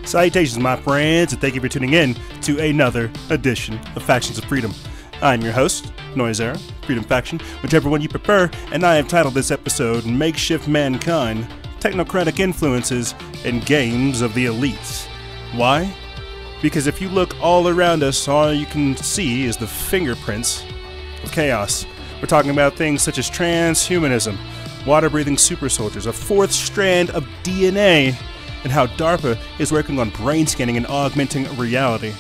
Salutations, my friends, and thank you for tuning in to another edition of Factions of Freedom. I'm your host, Noisera, Freedom Faction, whichever one you prefer, and I have titled this episode, Makeshift Mankind, Technocratic Influences, and Games of the Elites. Why? Because if you look all around us, all you can see is the fingerprints of chaos. We're talking about things such as transhumanism, water-breathing super soldiers, a fourth strand of DNA, and how DARPA is working on brain scanning and augmenting reality.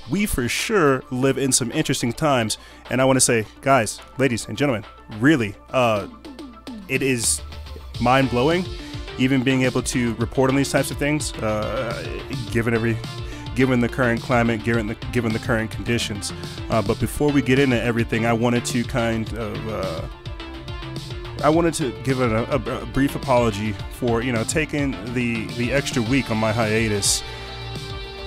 We for sure live in some interesting times, and I want to say, guys, ladies and gentlemen, really, it is mind-blowing, even being able to report on these types of things, given the current climate, given the current conditions. But before we get into everything, I wanted to give a brief apology for taking the extra week on my hiatus.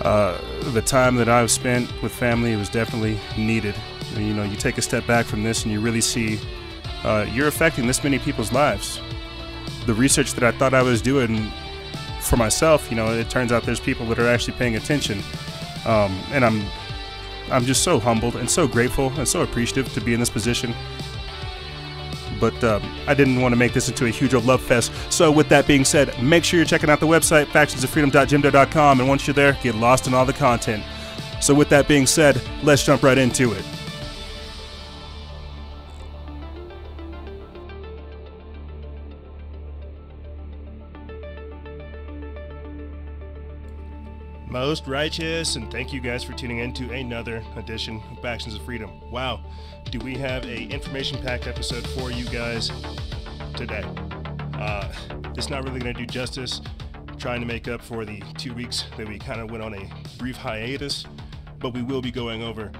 The time that I've spent with family was definitely needed. You take a step back from this and you really see you're affecting this many people's lives. The research that I thought I was doing for myself, it turns out there's people that are actually paying attention, and I'm just so humbled and so grateful and so appreciative to be in this position. But I didn't want to make this into a huge old love fest. So with that being said, make sure you're checking out the website, factionsoffreedom.jimdo.com, and once you're there, get lost in all the content. So with that being said, let's jump right into it. Most righteous, and thank you guys for tuning in to another edition of Factions of Freedom. Wow, do we have a information-packed episode for you guys today. It's not really going to do justice trying to make up for the 2 weeks that we kind of went on a brief hiatus, but we will be going over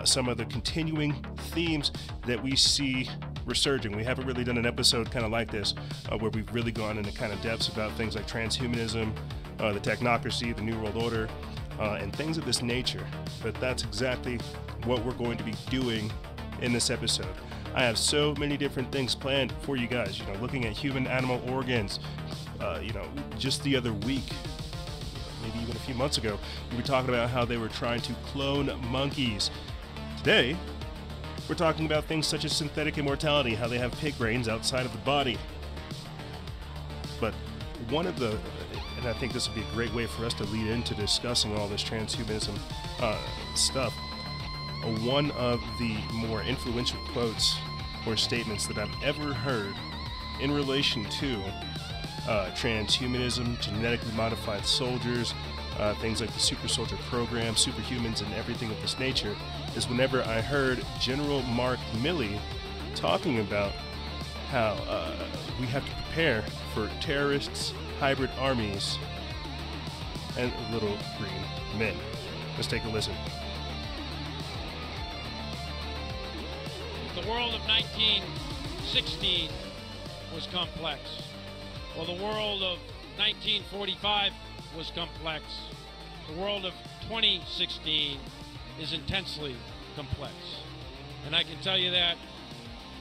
some of the continuing themes that we see resurging. We haven't really done an episode kind of like this where we've really gone into kind of depths about things like transhumanism, the technocracy, the New World Order, and things of this nature. But that's exactly what we're going to be doing in this episode. I have so many different things planned for you guys, looking at human animal organs. Just the other week, maybe even a few months ago, we were talking about how they were trying to clone monkeys. Today, we're talking about things such as synthetic immortality, how they have pig brains outside of the body. But and I think this would be a great way for us to lead into discussing all this transhumanism stuff. One of the more influential quotes or statements that I've ever heard in relation to transhumanism, genetically modified soldiers, things like the super soldier program, superhumans, and everything of this nature, is whenever I heard General Mark Milley talking about how we have to prepare for terrorists, hybrid armies, and little green men. Let's take a listen. The world of 1916 was complex. Well, the world of 1945 was complex. The world of 2016 is intensely complex. And I can tell you that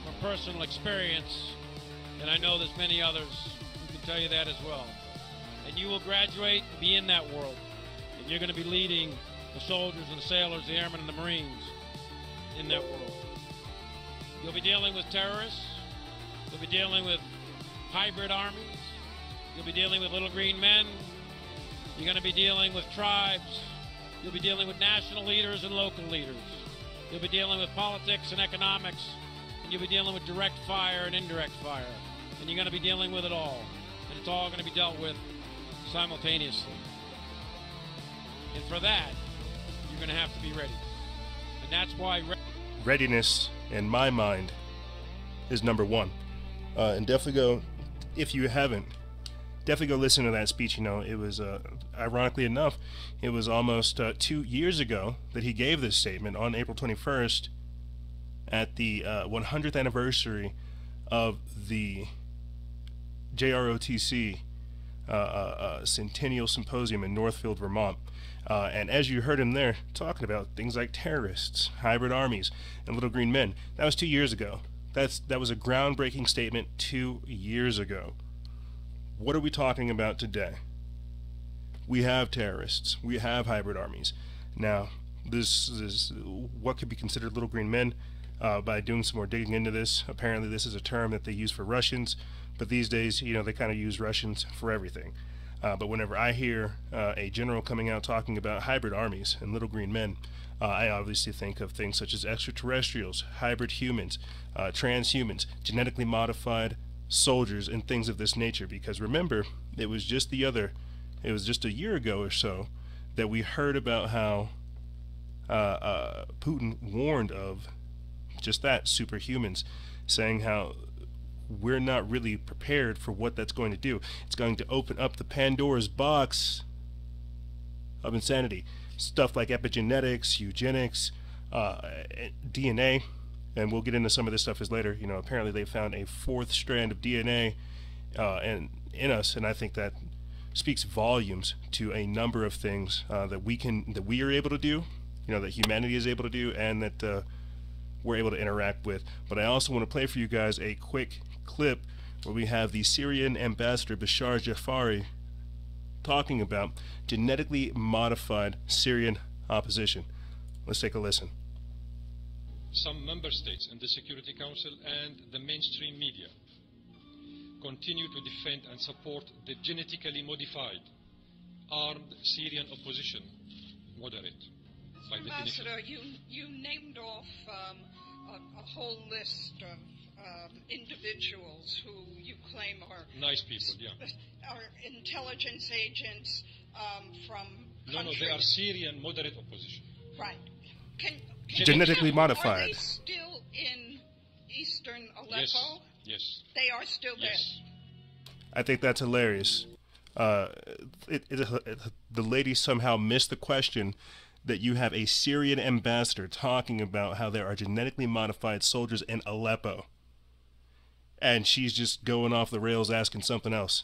from personal experience, and I know there's many others who can tell you that as well. And you will graduate and be in that world. And you're going to be leading the soldiers and the sailors, the airmen and the Marines in that world. You'll be dealing with terrorists. You'll be dealing with hybrid armies. You'll be dealing with little green men. You're going to be dealing with tribes. You'll be dealing with national leaders and local leaders. You'll be dealing with politics and economics. And you'll be dealing with direct fire and indirect fire. And you're going to be dealing with it all. And it's all going to be dealt with simultaneously. And for that, you're going to have to be ready. And that's why readiness, in my mind, is number one. And definitely go, if you haven't, definitely go listen to that speech. It was, ironically enough, it was almost 2 years ago that he gave this statement on April 21st at the 100th anniversary of the JROTC Centennial Symposium in Northfield, Vermont. And as you heard him there talking about things like terrorists, hybrid armies, and little green men, that was 2 years ago. That was a groundbreaking statement 2 years ago. What are we talking about today? We have terrorists. We have hybrid armies. Now, this is what could be considered little green men. By doing some more digging into this, apparently this is a term that they use for Russians, but these days, they kind of use Russians for everything. But whenever I hear a general coming out talking about hybrid armies and little green men, I obviously think of things such as extraterrestrials, hybrid humans, transhumans, genetically modified soldiers, and things of this nature. Because remember, it was just a year ago or so that we heard about how Putin warned of just that, superhumans, saying how we're not really prepared for what that's going to do. It's going to open up the Pandora's box of insanity. Stuff like epigenetics, eugenics, DNA, and we'll get into some of this stuff later. Apparently they found a fourth strand of DNA in us, and I think that speaks volumes to a number of things that we are able to do, that humanity is able to do, and that we're able to interact with. But I also want to play for you guys a quick clip where we have the Syrian ambassador Bashar Jafari talking about genetically modified Syrian opposition. Let's take a listen. Some member states in the Security Council and the mainstream media continue to defend and support the genetically modified armed Syrian opposition, moderate by definition. Ambassador, you named off a whole list of individuals who you claim are nice people, yeah, are intelligence agents from countries. No, they are Syrian moderate opposition. Right. Can genetically modified. Are they still in eastern Aleppo? Yes. They are still there. Yes. I think that's hilarious. The lady somehow missed the question that you have a Syrian ambassador talking about how there are genetically modified soldiers in Aleppo, and she's just going off the rails asking something else.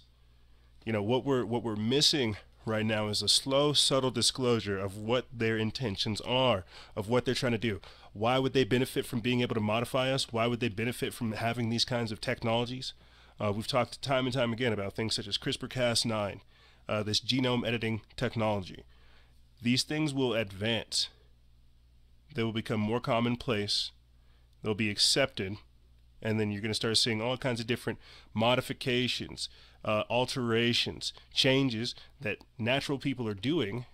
What we're missing right now is a slow, subtle disclosure of what their intentions are, of what they're trying to do. Why would they benefit from being able to modify us? Why would they benefit from having these kinds of technologies? We've talked time and time again about things such as CRISPR-Cas9, this genome editing technology. These things will advance. They will become more commonplace. They'll be accepted. And then you're going to start seeing all kinds of different modifications, alterations, changes that natural people are doing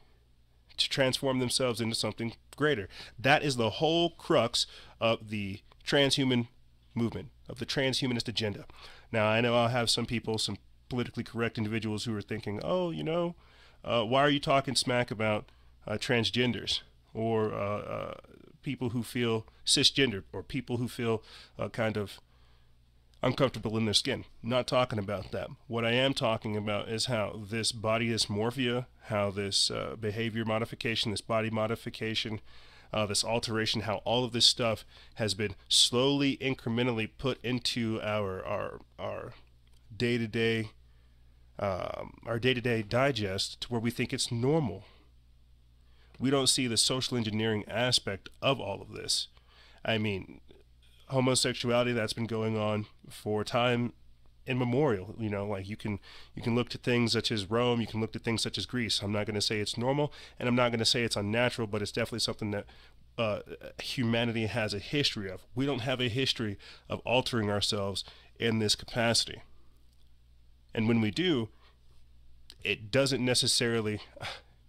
to transform themselves into something greater. That is the whole crux of the transhuman movement, of the transhumanist agenda. Now, I know I'll have some people, some politically correct individuals who are thinking, why are you talking smack about transgenders or people who feel cisgender or people who feel kind of uncomfortable in their skin? I'm not talking about that. What I am talking about is how this body dysmorphia, how this behavior modification, this body modification, this alteration, how all of this stuff has been slowly, incrementally put into our day-to-day digest to where we think it's normal. We don't see the social engineering aspect of all of this. I mean, homosexuality, that's been going on for time immemorial. Like you can look to things such as Rome, you can look to things such as Greece. I'm not going to say it's normal, and I'm not going to say it's unnatural, but it's definitely something that humanity has a history of. We don't have a history of altering ourselves in this capacity. And when we do, it doesn't necessarily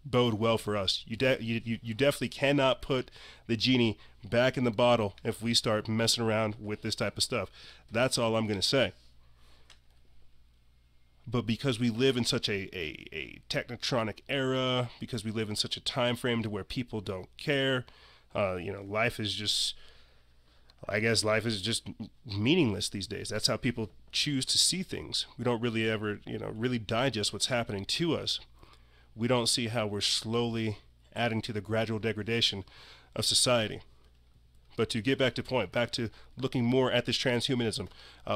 bode well for us. You definitely cannot put the genie back in the bottle if we start messing around with this type of stuff. That's all I'm going to say. But because we live in such a technotronic era, because we live in such a time frame to where people don't care, life is just, I guess life is just meaningless these days. That's how people choose to see things. We don't really ever, really digest what's happening to us. We don't see how we're slowly adding to the gradual degradation of society. But to get back to point, back to looking more at this transhumanism,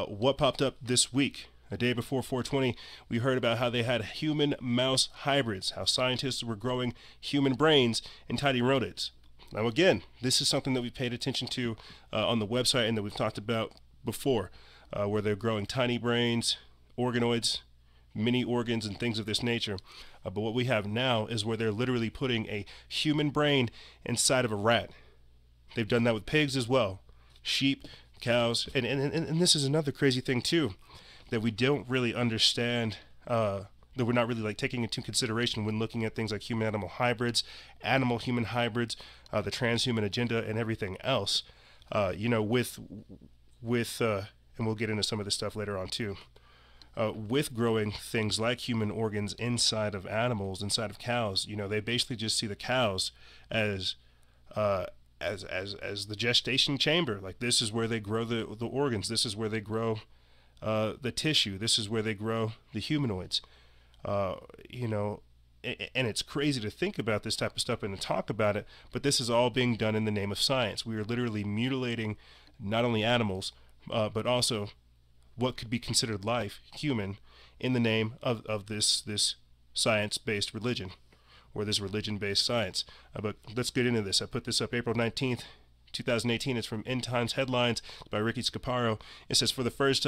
what popped up this week? A day before 420, we heard about how they had human-mouse hybrids, how scientists were growing human brains in tiny rodents. Now again, this is something that we paid attention to on the website and that we've talked about before, where they're growing tiny brains, organoids, mini organs and things of this nature. But what we have now is where they're literally putting a human brain inside of a rat. They've done that with pigs as well, sheep, cows, and this is another crazy thing too, that we don't really understand, that we're not really like taking into consideration when looking at things like human-animal hybrids, animal-human hybrids, the transhuman agenda, and everything else. You know, with and we'll get into some of this stuff later on too. With growing things like human organs inside of animals, inside of cows, you know, they basically just see the cows as the gestation chamber. Like, this is where they grow the organs. This is where they grow the tissue. This is where they grow the humanoids. You know, and it's crazy to think about this type of stuff and to talk about it, but this is all being done in the name of science. We are literally mutilating not only animals, but also what could be considered life, human, in the name of this science-based religion, or this religion-based science. But let's get into this. I put this up April 19th, 2018. It's from End Times Headlines by Ricky Scaparo. It says, for the first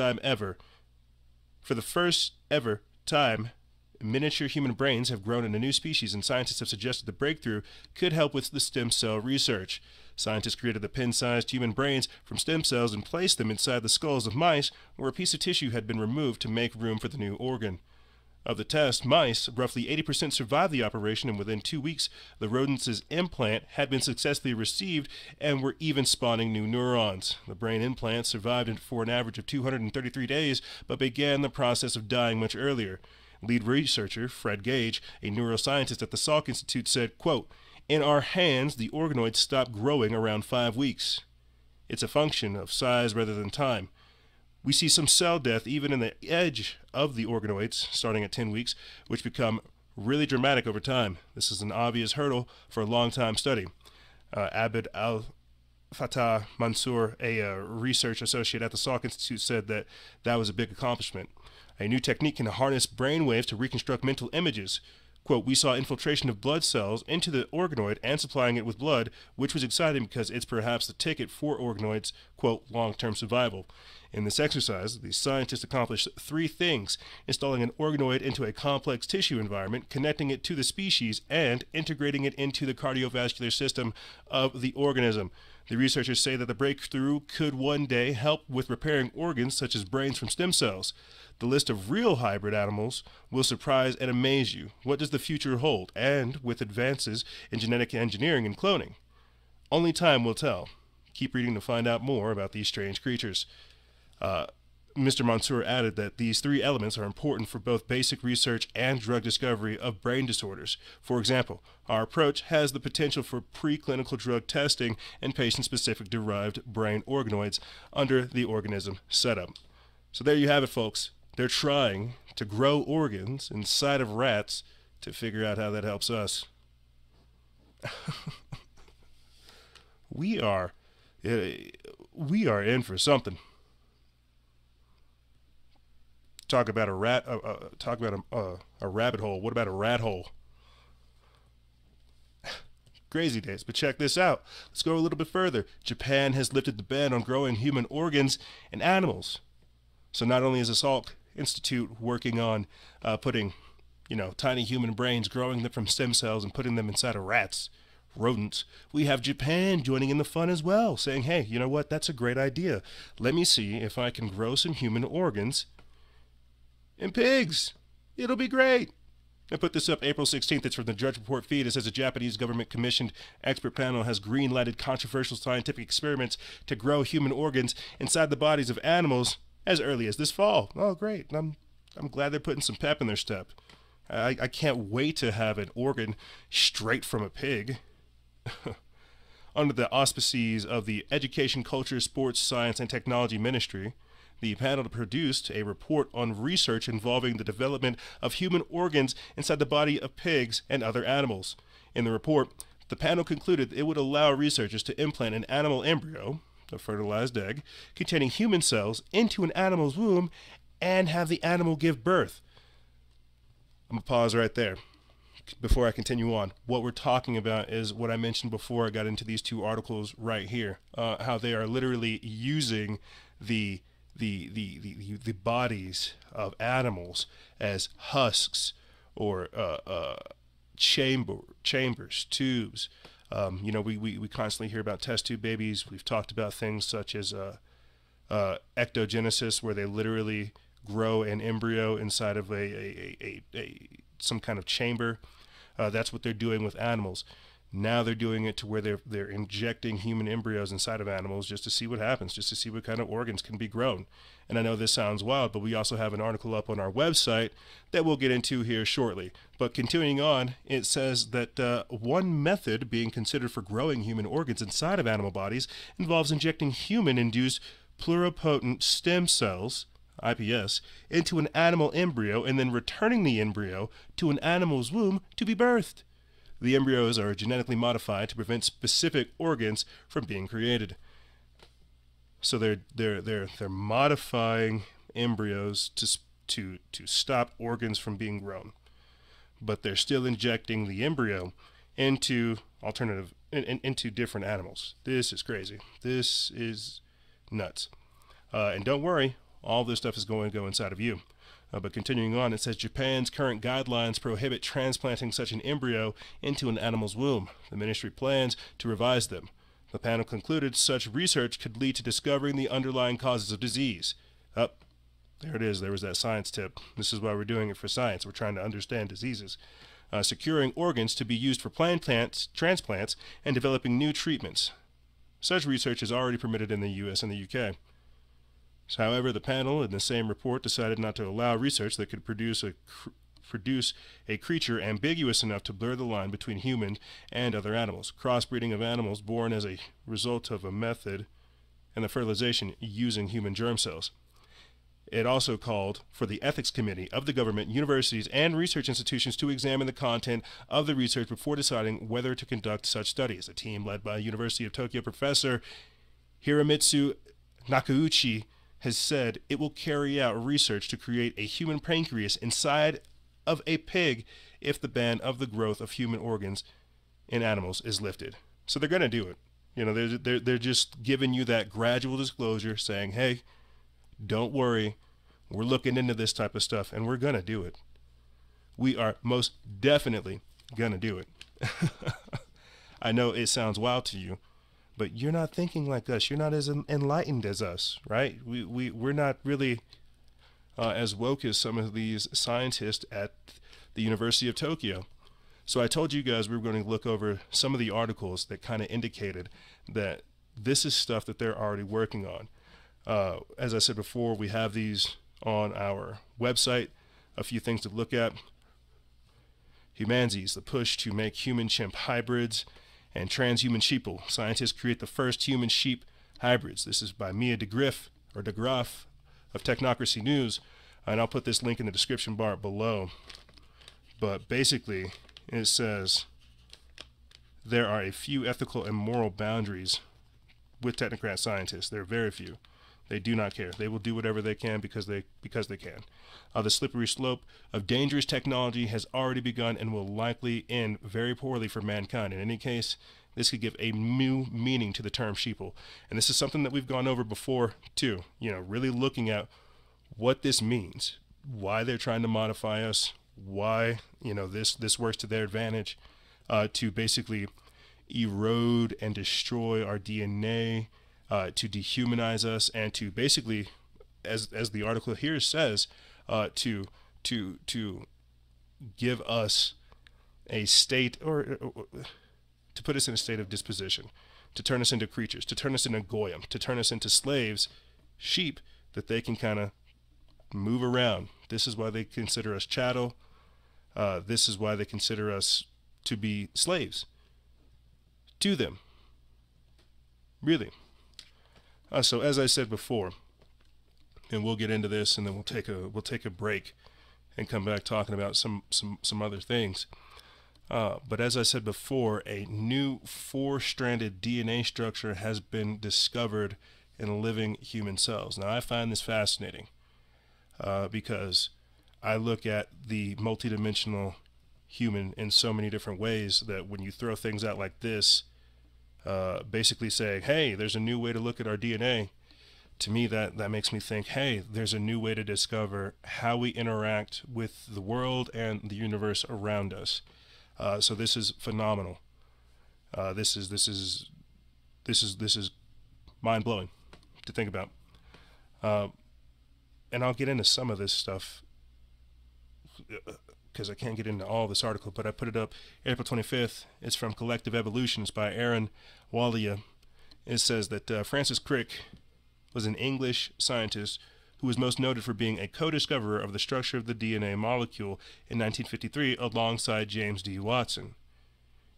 ever time, miniature human brains have grown in a new species, and scientists have suggested the breakthrough could help with the stem cell research. Scientists created the pin-sized human brains from stem cells and placed them inside the skulls of mice, where a piece of tissue had been removed to make room for the new organ. Of the test, mice, roughly 80% survived the operation, and within 2 weeks, the rodent's implant had been successfully received and were even spawning new neurons. The brain implant survived for an average of 233 days, but began the process of dying much earlier. Lead researcher Fred Gage, a neuroscientist at the Salk Institute, said, quote, in our hands, the organoids stop growing around 5 weeks. It's a function of size rather than time. We see some cell death even in the edge of the organoids, starting at 10 weeks, which become really dramatic over time. This is an obvious hurdle for a long-time study. Abd al-Fattah Mansour, a research associate at the Salk Institute, said that was a big accomplishment. A new technique can harness brainwaves to reconstruct mental images. Quote, we saw infiltration of blood cells into the organoid and supplying it with blood, which was exciting because it's perhaps the ticket for organoids, quote, long-term survival. In this exercise, the scientists accomplished 3 things: installing an organoid into a complex tissue environment, connecting it to the species, and integrating it into the cardiovascular system of the organism. The researchers say that the breakthrough could one day help with repairing organs such as brains from stem cells. The list of real hybrid animals will surprise and amaze you. What does the future hold? And with advances in genetic engineering and cloning, only time will tell. Keep reading to find out more about these strange creatures. Mr. Mansour added that these 3 elements are important for both basic research and drug discovery of brain disorders. For example, our approach has the potential for preclinical drug testing and patient-specific derived brain organoids under the organism setup. So there you have it, folks. They're trying to grow organs inside of rats to figure out how that helps us. We are in for something. Talk about a rabbit hole. What about a rat hole? Crazy days, but check this out. Let's go a little bit further. Japan has lifted the ban on growing human organs in animals. So not only is the Salk Institute working on putting, tiny human brains, growing them from stem cells and putting them inside of rats, rodents, we have Japan joining in the fun as well, saying, hey, you know what, that's a great idea. Let me see if I can grow some human organs in pigs. It'll be great. I put this up April 16th. It's from the Drudge Report feed. It says a Japanese government-commissioned expert panel has green-lighted controversial scientific experiments to grow human organs inside the bodies of animals as early as this fall. Oh, great. I'm glad they're putting some pep in their step. I can't wait to have an organ straight from a pig. Under the auspices of the Education, Culture, Sports, Science, and Technology Ministry, the panel produced a report on research involving the development of human organs inside the body of pigs and other animals. In the report, the panel concluded it would allow researchers to implant an animal embryo, a fertilized egg, containing human cells into an animal's womb and have the animal give birth. I'm going to pause right there before I continue on. What we're talking about is what I mentioned before I got into these 2 articles right here, how they are literally using the the bodies of animals as husks or chambers, tubes. We constantly hear about test tube babies. We've talked about things such as ectogenesis, where they literally grow an embryo inside of some kind of chamber. That's what they're doing with animals. Now they're doing it to where they're injecting human embryos inside of animals just to see what happens, just to see what kind of organs can be grown. And I know this sounds wild, but we also have an article up on our website that we'll get into here shortly. But continuing on, it says that one method being considered for growing human organs inside of animal bodies involves injecting human-induced pluripotent stem cells, IPS, into an animal embryo and then returning the embryo to an animal's womb to be birthed. The embryos are genetically modified to prevent specific organs from being created. So they're modifying embryos to stop organs from being grown, but they're still injecting the embryo into into different animals. This is crazy. This is nuts. And don't worry, all this stuff is going to go inside of you. But continuing on, it says Japan's current guidelines prohibit transplanting such an embryo into an animal's womb. The ministry plans to revise them. The panel concluded such research could lead to discovering the underlying causes of disease. There it is. There was that science tip. This is why we're doing it for science. We're trying to understand diseases. Securing organs to be used for transplants, and developing new treatments. Such research is already permitted in the U.S. and the U.K. However, the panel in the same report decided not to allow research that could produce a creature ambiguous enough to blur the line between human and other animals. Crossbreeding of animals born as a result of a method and the fertilization using human germ cells. It also called for the ethics committee of the government, universities, and research institutions to examine the content of the research before deciding whether to conduct such studies. A team led by University of Tokyo professor Hiramitsu Nakauchi has said it will carry out research to create a human pancreas inside of a pig if the ban of the growth of human organs in animals is lifted. So they're going to do it. They're just giving you that gradual disclosure saying, hey, don't worry, we're looking into this type of stuff and we're going to do it. We are most definitely going to do it. I know it sounds wild to you, but you're not thinking like us. You're not as enlightened as us, right? We're not really as woke as some of these scientists at the University of Tokyo. So I told you guys we were going to look over some of the articles that kind of indicated that this is stuff that they're already working on. As I said before, we have these on our website. A few things to look at. Humanzes, the push to make human-chimp hybrids, and transhuman sheeple. Scientists create the first human-sheep hybrids. This is by Mia DeGraff of Technocracy News, and I'll put this link in the description bar below. But basically, it says there are a few ethical and moral boundaries with technocrat scientists. There are very few. They do not care. They will do whatever they can because they can. The slippery slope of dangerous technology has already begun and will likely end very poorly for mankind. In any case, this could give a new meaning to the term sheeple. And this is something that we've gone over before too. Really looking at what this means, why they're trying to modify us, why this works to their advantage, to basically erode and destroy our DNA, to dehumanize us, and to basically, as the article here says, to give us a state, or to put us in a state of disposition, to turn us into creatures, to turn us into goyim, to turn us into slaves, sheep that they can kind of move around. This is why they consider us chattel. This is why they consider us to be slaves to them. Really. So as I said before, and we'll get into this, and then we'll take a break and come back talking about some other things. But as I said before, a new 4-stranded DNA structure has been discovered in living human cells. Now I find this fascinating because I look at the multidimensional human in so many different ways that when you throw things out like this, basically saying, hey, there's a new way to look at our DNA, to me, that makes me think, hey, there's a new way to discover how we interact with the world and the universe around us. So this is phenomenal. This is mind-blowing to think about. And I'll get into some of this stuff because I can't get into all this article, but I put it up April 25th. It's from Collective Evolutions by Aaron Walia. It says that Francis Crick was an English scientist who was most noted for being a co-discoverer of the structure of the DNA molecule in 1953 alongside James D. Watson.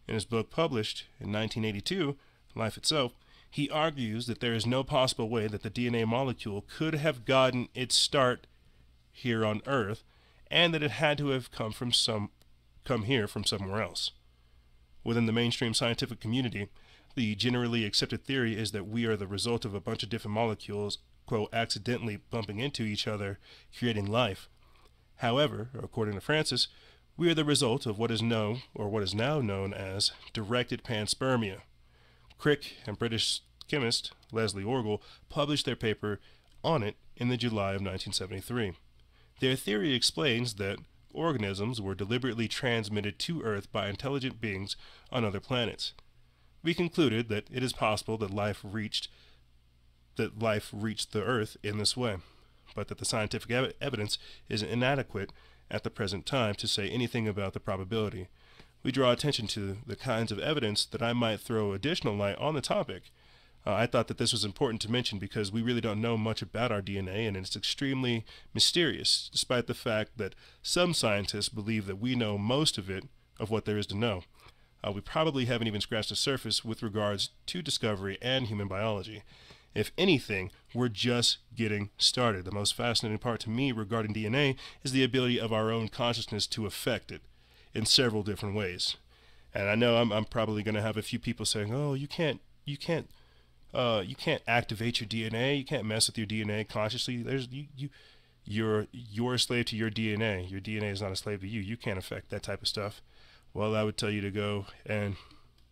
In his book published in 1982, Life Itself, he argues that there is no possible way that the DNA molecule could have gotten its start here on Earth, and that it had to have come here from somewhere else. Within the mainstream scientific community, the generally accepted theory is that we are the result of a bunch of different molecules, quote, accidentally bumping into each other, creating life. However, according to Francis, we are the result of what is known, or what is now known as, directed panspermia. Crick and British chemist Leslie Orgel published their paper on it in the July of 1973. Their theory explains that organisms were deliberately transmitted to Earth by intelligent beings on other planets. We concluded that it is possible that life reached the Earth in this way, but that the scientific evidence is inadequate at the present time to say anything about the probability. We draw attention to the kinds of evidence that I might throw additional light on the topic. I thought that this was important to mention because we really don't know much about our DNA, and it's extremely mysterious, despite the fact that some scientists believe that we know most of what there is to know. We probably haven't even scratched the surface with regards to discovery and human biology. If anything, we're just getting started. The most fascinating part to me regarding DNA is the ability of our own consciousness to affect it in several different ways. And I know I'm probably going to have a few people saying, "Oh, you can't activate your DNA. You can't mess with your DNA consciously. You're a slave to your DNA. Your DNA is not a slave to you. You can't affect that type of stuff." Well, I would tell you to go and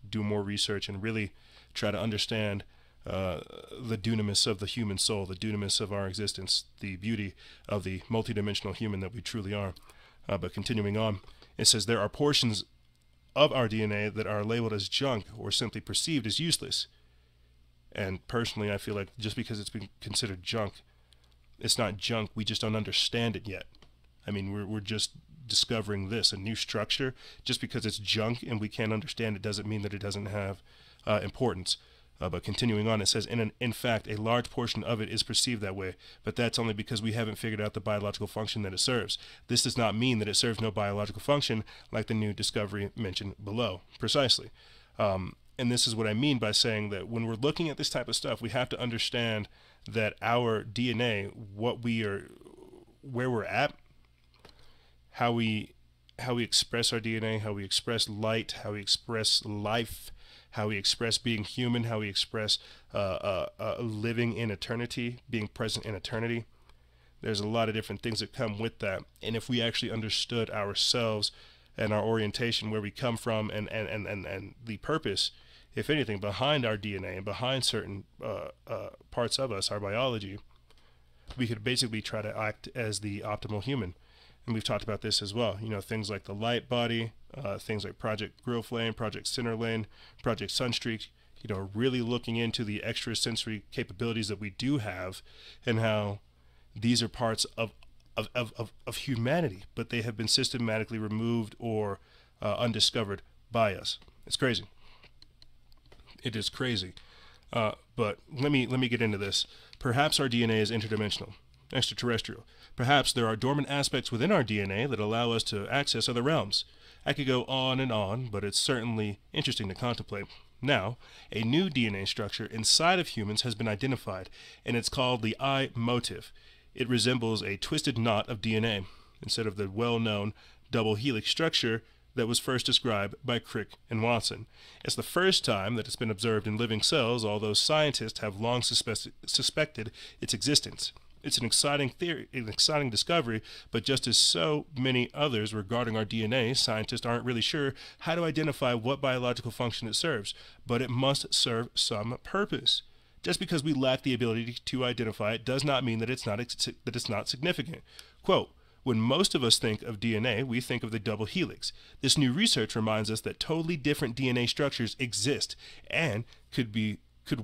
do more research and really try to understand the dunamis of the human soul, the dunamis of our existence, the beauty of the multidimensional human that we truly are. But continuing on, it says there are portions of our DNA that are labeled as junk or simply perceived as useless. And personally, I feel like just because it's been considered junk, it's not junk. We just don't understand it yet. I mean, we're just discovering this, a new structure. Just because it's junk and we can't understand it doesn't mean that it doesn't have importance. But continuing on, it says, in fact, a large portion of it is perceived that way, but that's only because we haven't figured out the biological function that it serves. This does not mean that it serves no biological function, like the new discovery mentioned below. Precisely. And this is what I mean by saying that when we're looking at this type of stuff, we have to understand that our DNA, where we're at, how we express our DNA, how we express light, how we express life, how we express being human, how we express living in eternity, being present in eternity. There's a lot of different things that come with that. And if we actually understood ourselves and our orientation, where we come from, and the purpose, if anything, behind our DNA and behind certain parts of us, our biology, we could basically try to act as the optimal human. And we've talked about this as well. You know, things like the light body, things like Project Growth Lane, Project Center Lane, Project Sunstreak, you know, really looking into the extrasensory capabilities that we do have and how these are parts of humanity, but they have been systematically removed or undiscovered by us. It's crazy. It is crazy. But let me get into this. Perhaps our DNA is interdimensional, extraterrestrial. Perhaps there are dormant aspects within our DNA that allow us to access other realms. I could go on, but it's certainly interesting to contemplate. Now, a new DNA structure inside of humans has been identified, and it's called the I motif. It resembles a twisted knot of DNA, instead of the well-known double helix structure that was first described by Crick and Watson. It's the first time that it's been observed in living cells, although scientists have long suspected its existence. It's an exciting theory, an exciting discovery, but just as so many others regarding our DNA, scientists aren't really sure how to identify what biological function it serves, but it must serve some purpose. Just because we lack the ability to identify it does not mean that it's not significant. Quote, when most of us think of DNA, we think of the double helix. This new research reminds us that totally different DNA structures exist and could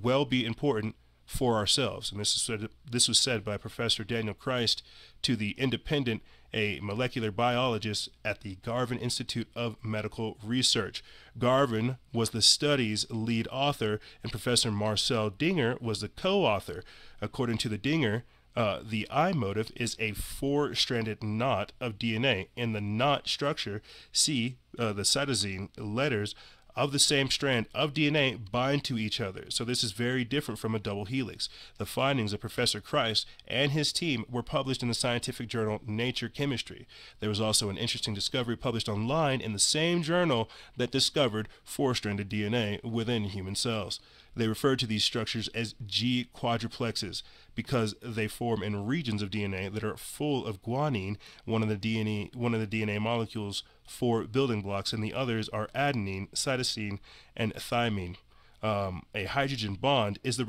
well be important for ourselves. And this was said by Professor Daniel Christ to the Independent, a molecular biologist at the Garvan Institute of Medical Research. Garvan was the study's lead author, and Professor Marcel Dinger was the co-author. According to the Dinger, the I motive is a 4-stranded knot of DNA. In the knot structure, the cytosine letters of the same strand of DNA bind to each other. So this is very different from a double helix. The findings of Professor Christ and his team were published in the scientific journal Nature Chemistry. There was also an interesting discovery published online in the same journal that discovered 4-stranded DNA within human cells. They refer to these structures as G quadruplexes because they form in regions of DNA that are full of guanine, one of the DNA molecules 4 building blocks, and the others are adenine, cytosine, and thymine. A hydrogen bond is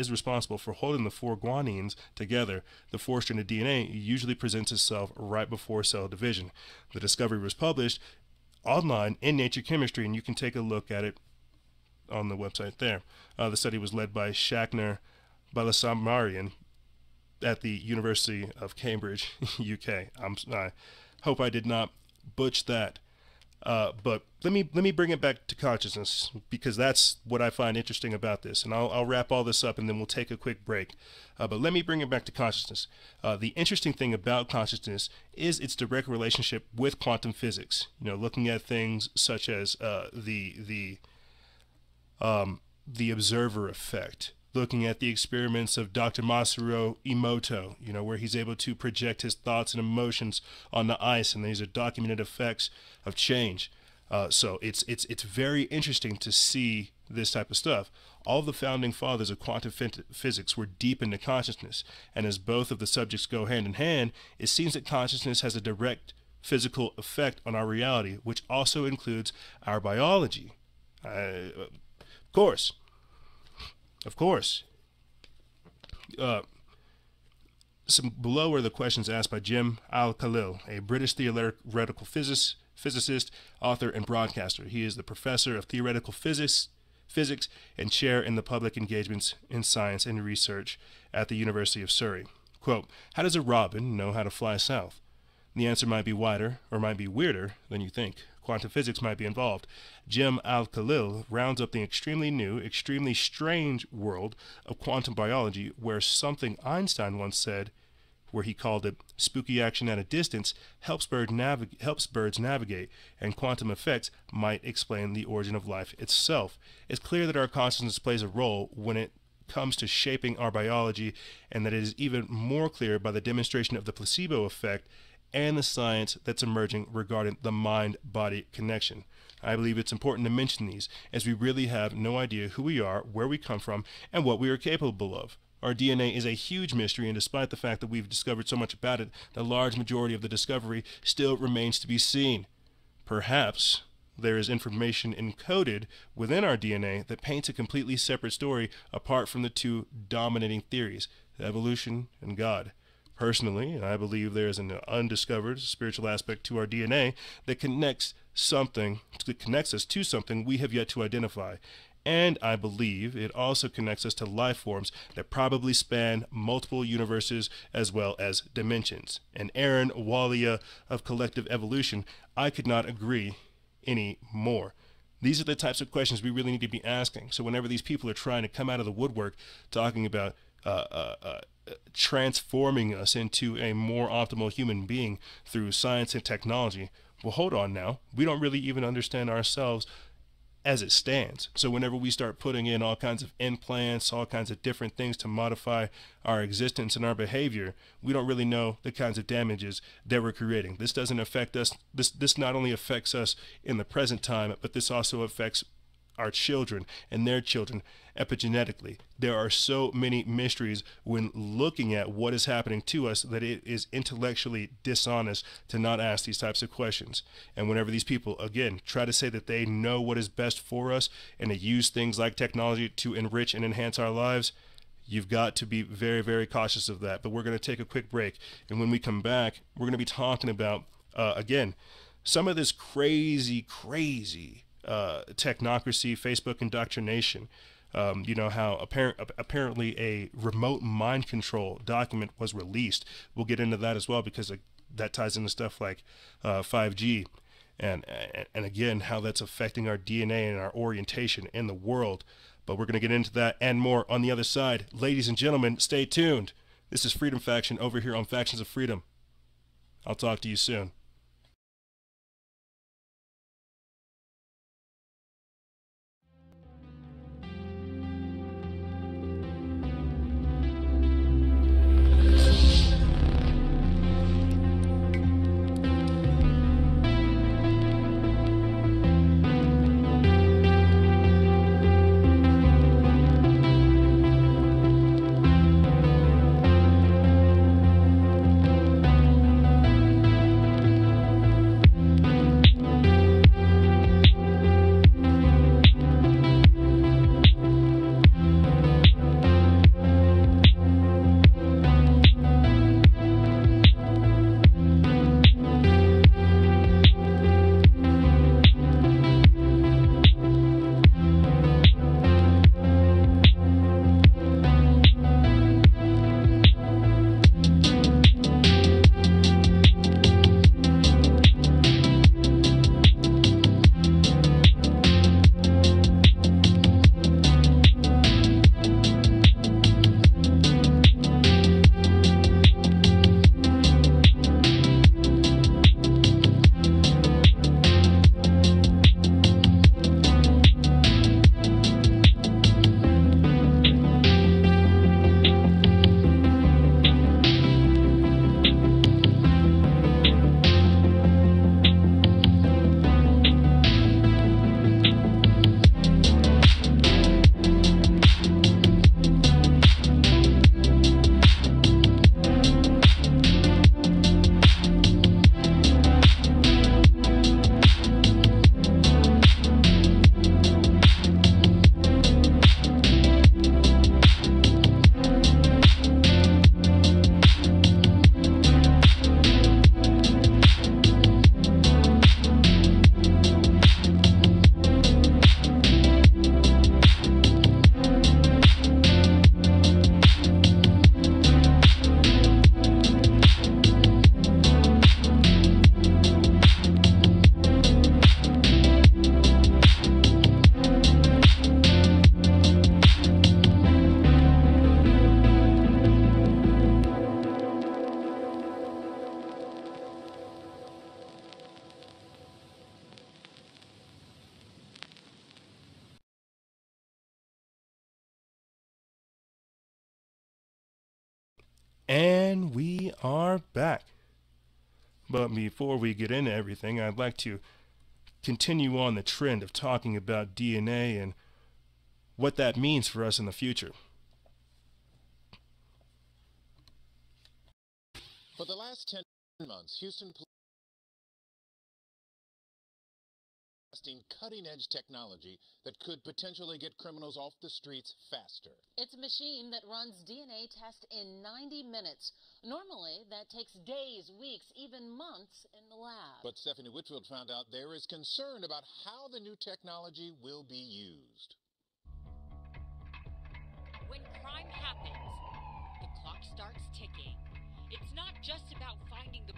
responsible for holding the 4 guanines together. The 4-stranded DNA usually presents itself right before cell division. The discovery was published online in Nature Chemistry, and you can take a look at it on the website there. The study was led by Shakner Balasamarian at the University of Cambridge, UK. I hope I did not butch that. But let me bring it back to consciousness, because that's what I find interesting about this. And I'll wrap all this up and then we'll take a quick break. But let me bring it back to consciousness. The interesting thing about consciousness is its direct relationship with quantum physics. Looking at things such as the observer effect, looking at the experiments of Dr. Masaru Emoto, where he's able to project his thoughts and emotions on the ice, and these are documented effects of change. So it's very interesting to see this type of stuff. All of the founding fathers of quantum physics were deep into consciousness, and as both of the subjects go hand in hand, it seems that consciousness has a direct physical effect on our reality, which also includes our biology. Of course. Some below are the questions asked by Jim Al-Khalil, a British theoretical physicist, author, and broadcaster. He is the professor of theoretical physics and chair in the public engagements in science and research at the University of Surrey. Quote, how does a robin know how to fly south? The answer might be wider or might be weirder than you think. Quantum physics might be involved. Jim Al-Khalil rounds up the extremely new, extremely strange world of quantum biology, where something Einstein once said, where he called it spooky action at a distance, helps birds navigate, and quantum effects might explain the origin of life itself. It's clear that our consciousness plays a role when it comes to shaping our biology, and that it is even more clear by the demonstration of the placebo effect and the science that's emerging regarding the mind-body connection. I believe it's important to mention these, as we really have no idea who we are, where we come from, and what we are capable of. Our DNA is a huge mystery, and despite the fact that we've discovered so much about it, the large majority of the discovery still remains to be seen. Perhaps there is information encoded within our DNA that paints a completely separate story apart from the two dominating theories, evolution and God. Personally, I believe there is an undiscovered spiritual aspect to our DNA that connects us to something we have yet to identify. And I believe it also connects us to life forms that probably span multiple universes as well as dimensions. And Aaron Walia of Collective Evolution, I could not agree any more. These are the types of questions we really need to be asking. So whenever these people are trying to come out of the woodwork talking about transforming us into a more optimal human being through science and technology, well, hold on now. We don't really even understand ourselves as it stands. So whenever we start putting in all kinds of implants, all kinds of different things to modify our existence and our behavior, we don't really know the kinds of damages that we're creating. This doesn't affect us. This not only affects us in the present time, but this also affects our children and their children epigenetically. There are so many mysteries when looking at what is happening to us that it is intellectually dishonest to not ask these types of questions. And whenever these people, again, try to say that they know what is best for us and to use things like technology to enrich and enhance our lives, You've got to be very, very cautious of that. But we're going to take a quick break. And when we come back, we're going to be talking about, again, some of this crazy technocracy, Facebook indoctrination. You know, how apparently a remote mind control document was released. We'll get into that as well, because that ties into stuff like 5G. And again, how that's affecting our DNA and our orientation in the world. But we're going to get into that and more on the other side. Ladies and gentlemen, stay tuned. This is Freedom Faction over here on Factions of Freedom. I'll talk to you soon. And we are back. But before we get into everything, I'd like to continue on the trend of talking about DNA and what that means for us in the future. For the last 10 months, Houston police are testing cutting-edge technology that could potentially get criminals off the streets faster. It's a machine that runs DNA tests in 90 minutes. Normally, that takes days, weeks, even months in the lab. But Stephanie Whitfield found out there is concern about how the new technology will be used. When crime happens, the clock starts ticking. It's not just about finding the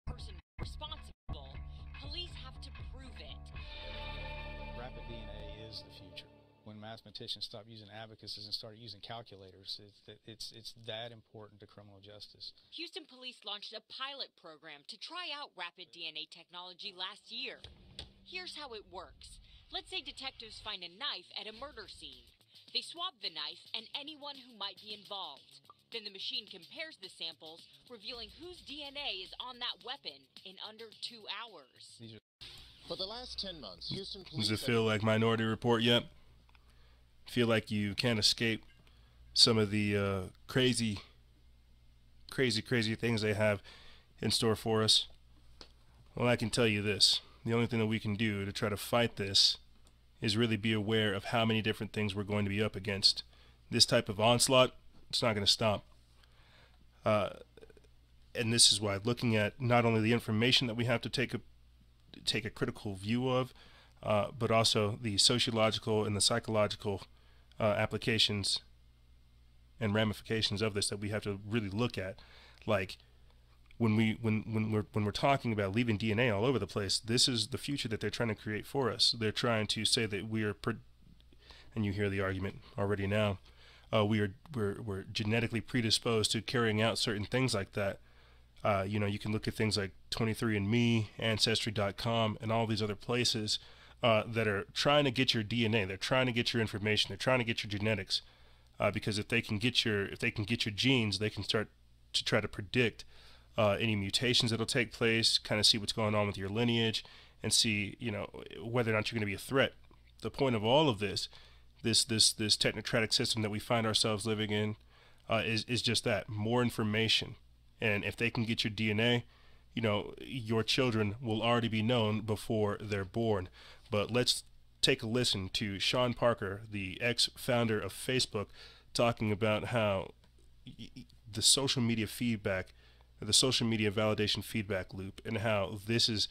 person responsible. Police have to prove it. Rapid DNA is the future. When mathematicians stop using abacuses and start using calculators, it's that important to criminal justice. Houston police launched a pilot program to try out rapid DNA technology last year. Here's how it works. Let's say detectives find a knife at a murder scene. They swab the knife and anyone who might be involved. Then the machine compares the samples, revealing whose DNA is on that weapon in under 2 hours. For the last 10 months, Houston police... Does it feel like Minority Report yet? Feel like you can't escape some of the crazy things they have in store for us? Well, I can tell you this. The only thing that we can do to try to fight this is really be aware of how many different things we're going to be up against. This type of onslaught, It's not going to stop. And this is why looking at not only the information that we have to take a critical view of, but also the sociological and the psychological applications and ramifications of this that we have to really look at. Like when we're talking about leaving DNA all over the place, this is the future that they're trying to create for us. They're trying to say that and you hear the argument already now, we're genetically predisposed to carrying out certain things like that. You can look at things like 23andMe, Ancestry.com, and all these other places that are trying to get your DNA. They're trying to get your information. They're trying to get your genetics, because if they can get your genes, they can start to try to predict any mutations that'll take place, kind of see what's going on with your lineage, and see whether or not you're going to be a threat. The point of all of this technocratic system that we find ourselves living in is just that, more information. And if they can get your DNA, your children will already be known before they're born. But let's take a listen to Sean Parker, the ex-founder of Facebook, talking about how the social media feedback, the social media validation feedback loop, and how this is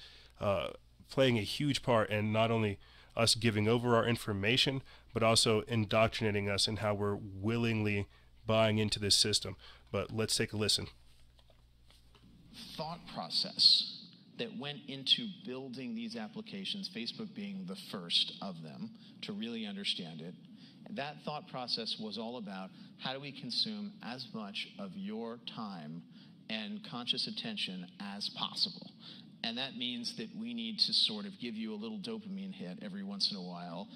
playing a huge part in not only us giving over our information, but also indoctrinating us in how we're willingly buying into this system. But let's take a listen. Thought process that went into building these applications, Facebook being the first of them to really understand it. That thought process was all about how do we consume as much of your time and conscious attention as possible. And that means that we need to sort of give you a little dopamine hit every once in a while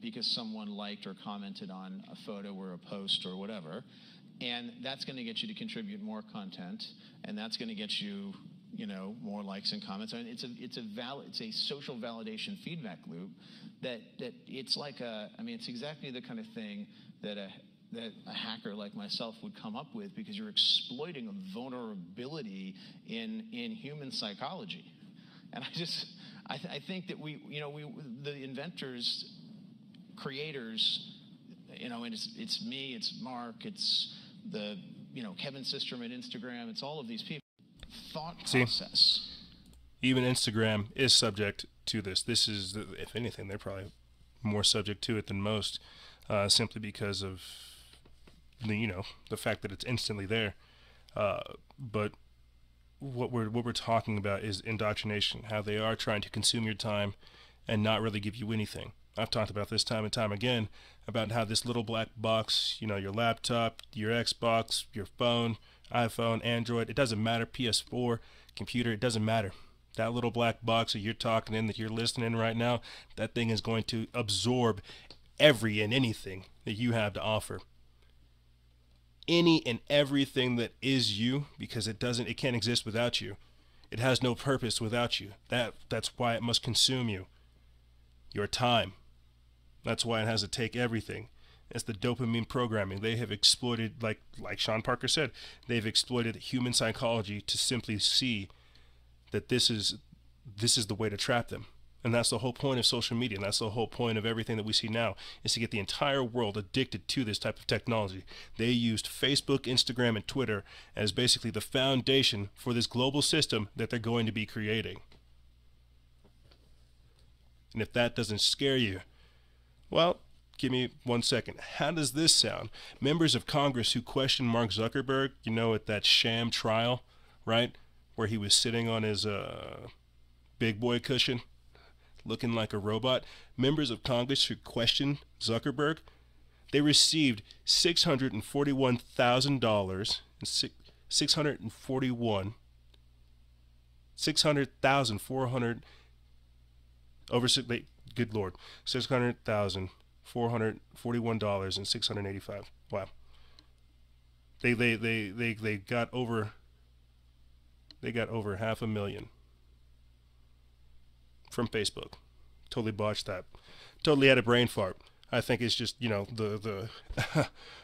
because someone liked or commented on a photo or a post or whatever. And that's going to get you to contribute more content, and that's going to get you, more likes and comments. I mean, it's a social validation feedback loop that it's like it's exactly the kind of thing that a hacker like myself would come up with, because you're exploiting a vulnerability in human psychology. And I think that the inventors, creators, and it's me, it's Mark, it's the Kevin Systrom at Instagram, it's all of these people. Thought process. Even Instagram is subject to this. This is, if anything, they're probably more subject to it than most, simply because of the fact that it's instantly there. But what we're talking about is indoctrination, how they are trying to consume your time and not really give you anything. I've talked about this time and time again about how this little black box, your laptop, your Xbox, your phone, iPhone, Android, it doesn't matter, PS4, computer, it doesn't matter. That little black box that you're talking in, that you're listening right now, that thing is going to absorb every and anything that you have to offer. Any and everything that is you, because it can't exist without you. It has no purpose without you. That's why it must consume you. Your time. That's why it has to take everything. It's the dopamine programming. They have exploited, like Sean Parker said, they've exploited human psychology to simply see that this is the way to trap them. And that's the whole point of social media, and that's the whole point of everything that we see now, is to get the entire world addicted to this type of technology. They used Facebook, Instagram, and Twitter as basically the foundation for this global system that they're going to be creating. And if that doesn't scare you, well, give me 1 second. How does this sound? Members of Congress who questioned Mark Zuckerberg, at that sham trial, right, where he was sitting on his big boy cushion, looking like a robot. Members of Congress who questioned Zuckerberg, they received $600,400 over good Lord, $600,441.685. Wow. They got over $500,000 from Facebook. Totally botched that. Totally had a brain fart. I think it's just, the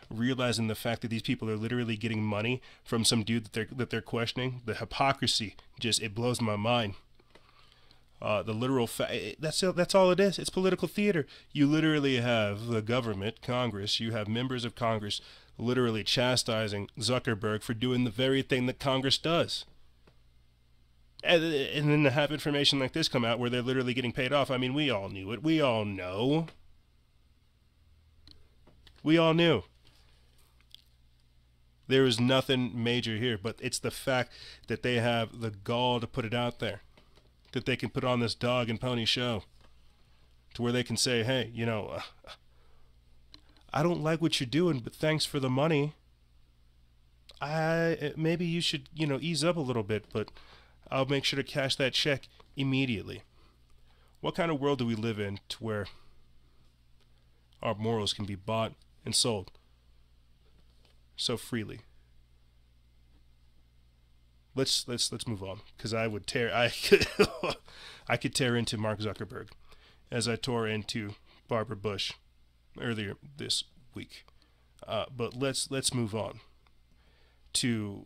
realizing the fact that these people are literally getting money from some dude that they're questioning. The hypocrisy, it blows my mind. The literal that's all it is. It's political theater. You literally have the government, Congress, you have members of Congress literally chastising Zuckerberg for doing the very thing that Congress does. And then to have information like this come out where they're literally getting paid off, I mean, we all knew it. We all know. We all knew. There is nothing major here, but it's the fact that they have the gall to put it out there. That they can put on this dog and pony show. To where they can say, hey, you know, I don't like what you're doing, but thanks for the money. Maybe you should, you know, ease up a little bit, but I'll make sure to cash that check immediately. What kind of world do we live in to where our morals can be bought and sold so freely? Let's move on, because I could tear into Mark Zuckerberg as I tore into Barbara Bush earlier this week. But let's move on to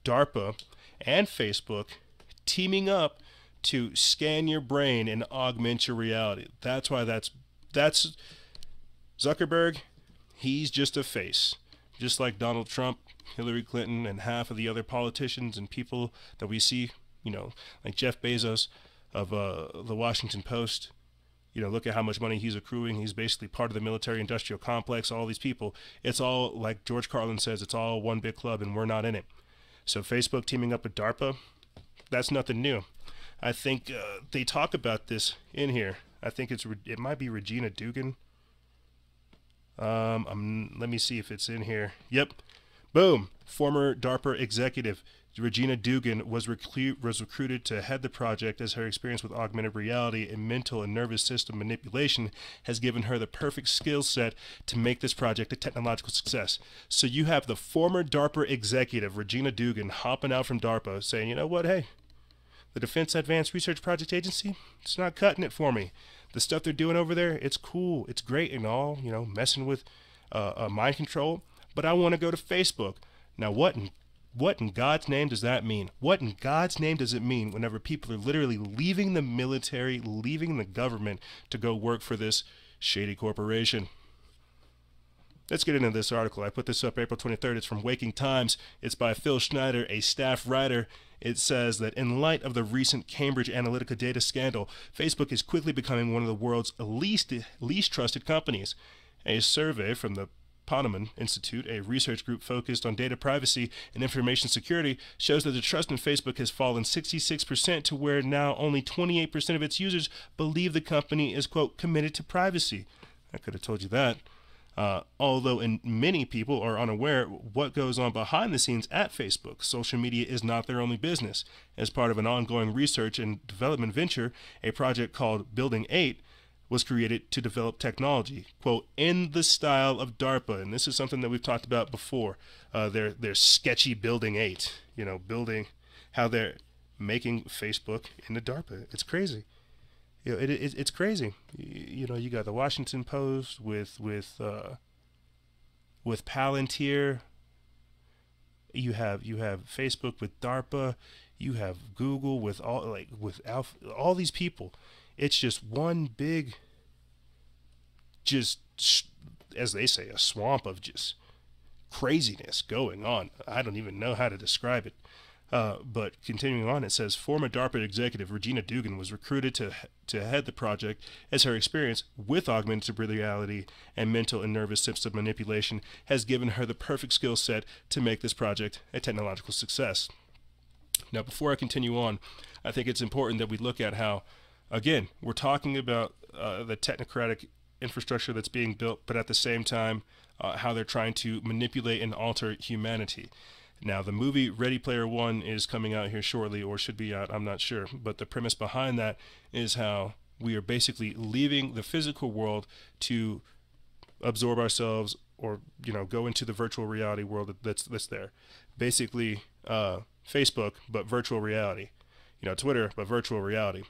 DARPA and Facebook teaming up to scan your brain and augment your reality. That's why that's Zuckerberg. He's just a face, just like Donald Trump, Hillary Clinton, and half of the other politicians and people that we see, you know, like Jeff Bezos of the Washington Post. You know, look at how much money he's accruing. He's basically part of the military-industrial complex. All these people, it's all, like George Carlin says, it's all one big club, and we're not in it. So Facebook teaming up with DARPA, that's nothing new. I think they talk about this in here. I think it might be Regina Dugan. Let me see if it's in here. Yep. Boom. Former DARPA executive Regina Dugan was recruited to head the project, as her experience with augmented reality and mental and nervous system manipulation has given her the perfect skill set to make this project a technological success. So you have the former DARPA executive Regina Dugan hopping out from DARPA saying, you know what, hey, the Defense Advanced Research Project Agency, it's not cutting it for me. The stuff they're doing over there, it's cool, it's great and all, you know, messing with mind control, but I want to go to Facebook. Now what in God's name does that mean? What in God's name does it mean whenever people are literally leaving the military, leaving the government to go work for this shady corporation? Let's get into this article. I put this up April 23rd. It's from Waking Times. It's by Phil Schneider, a staff writer. It says that in light of the recent Cambridge Analytica data scandal, Facebook is quickly becoming one of the world's least trusted companies. A survey from the Salk Institute, a research group focused on data privacy and information security, shows that the trust in Facebook has fallen 66% to where now only 28% of its users believe the company is, quote, committed to privacy. I could have told you that. Although many people are unaware what goes on behind the scenes at Facebook. Social media is not their only business. As part of an ongoing research and development venture, a project called Building 8 was created to develop technology, quote, in the style of DARPA. And this is something that we've talked about before. Their sketchy Building 8, you know, how they're making Facebook into DARPA. It's crazy. You know, it's crazy. You know, you got the Washington Post with Palantir. You have Facebook with DARPA. You have Google with all these people. It's just one big, just, as they say, a swamp of just craziness going on. I don't even know how to describe it. But continuing on, it says, former DARPA executive Regina Dugan was recruited to head the project, as her experience with augmented reality and mental and nervous system manipulation has given her the perfect skill set to make this project a technological success. Now, before I continue on, I think it's important that we look at how, again, we're talking about the technocratic infrastructure that's being built, but at the same time, how they're trying to manipulate and alter humanity. Now, the movie Ready Player One is coming out here shortly, or should be out, I'm not sure. But the premise behind that is how we are basically leaving the physical world to absorb ourselves, or, you know, go into the virtual reality world that's there. Basically, Facebook, but virtual reality. You know, Twitter, but virtual reality.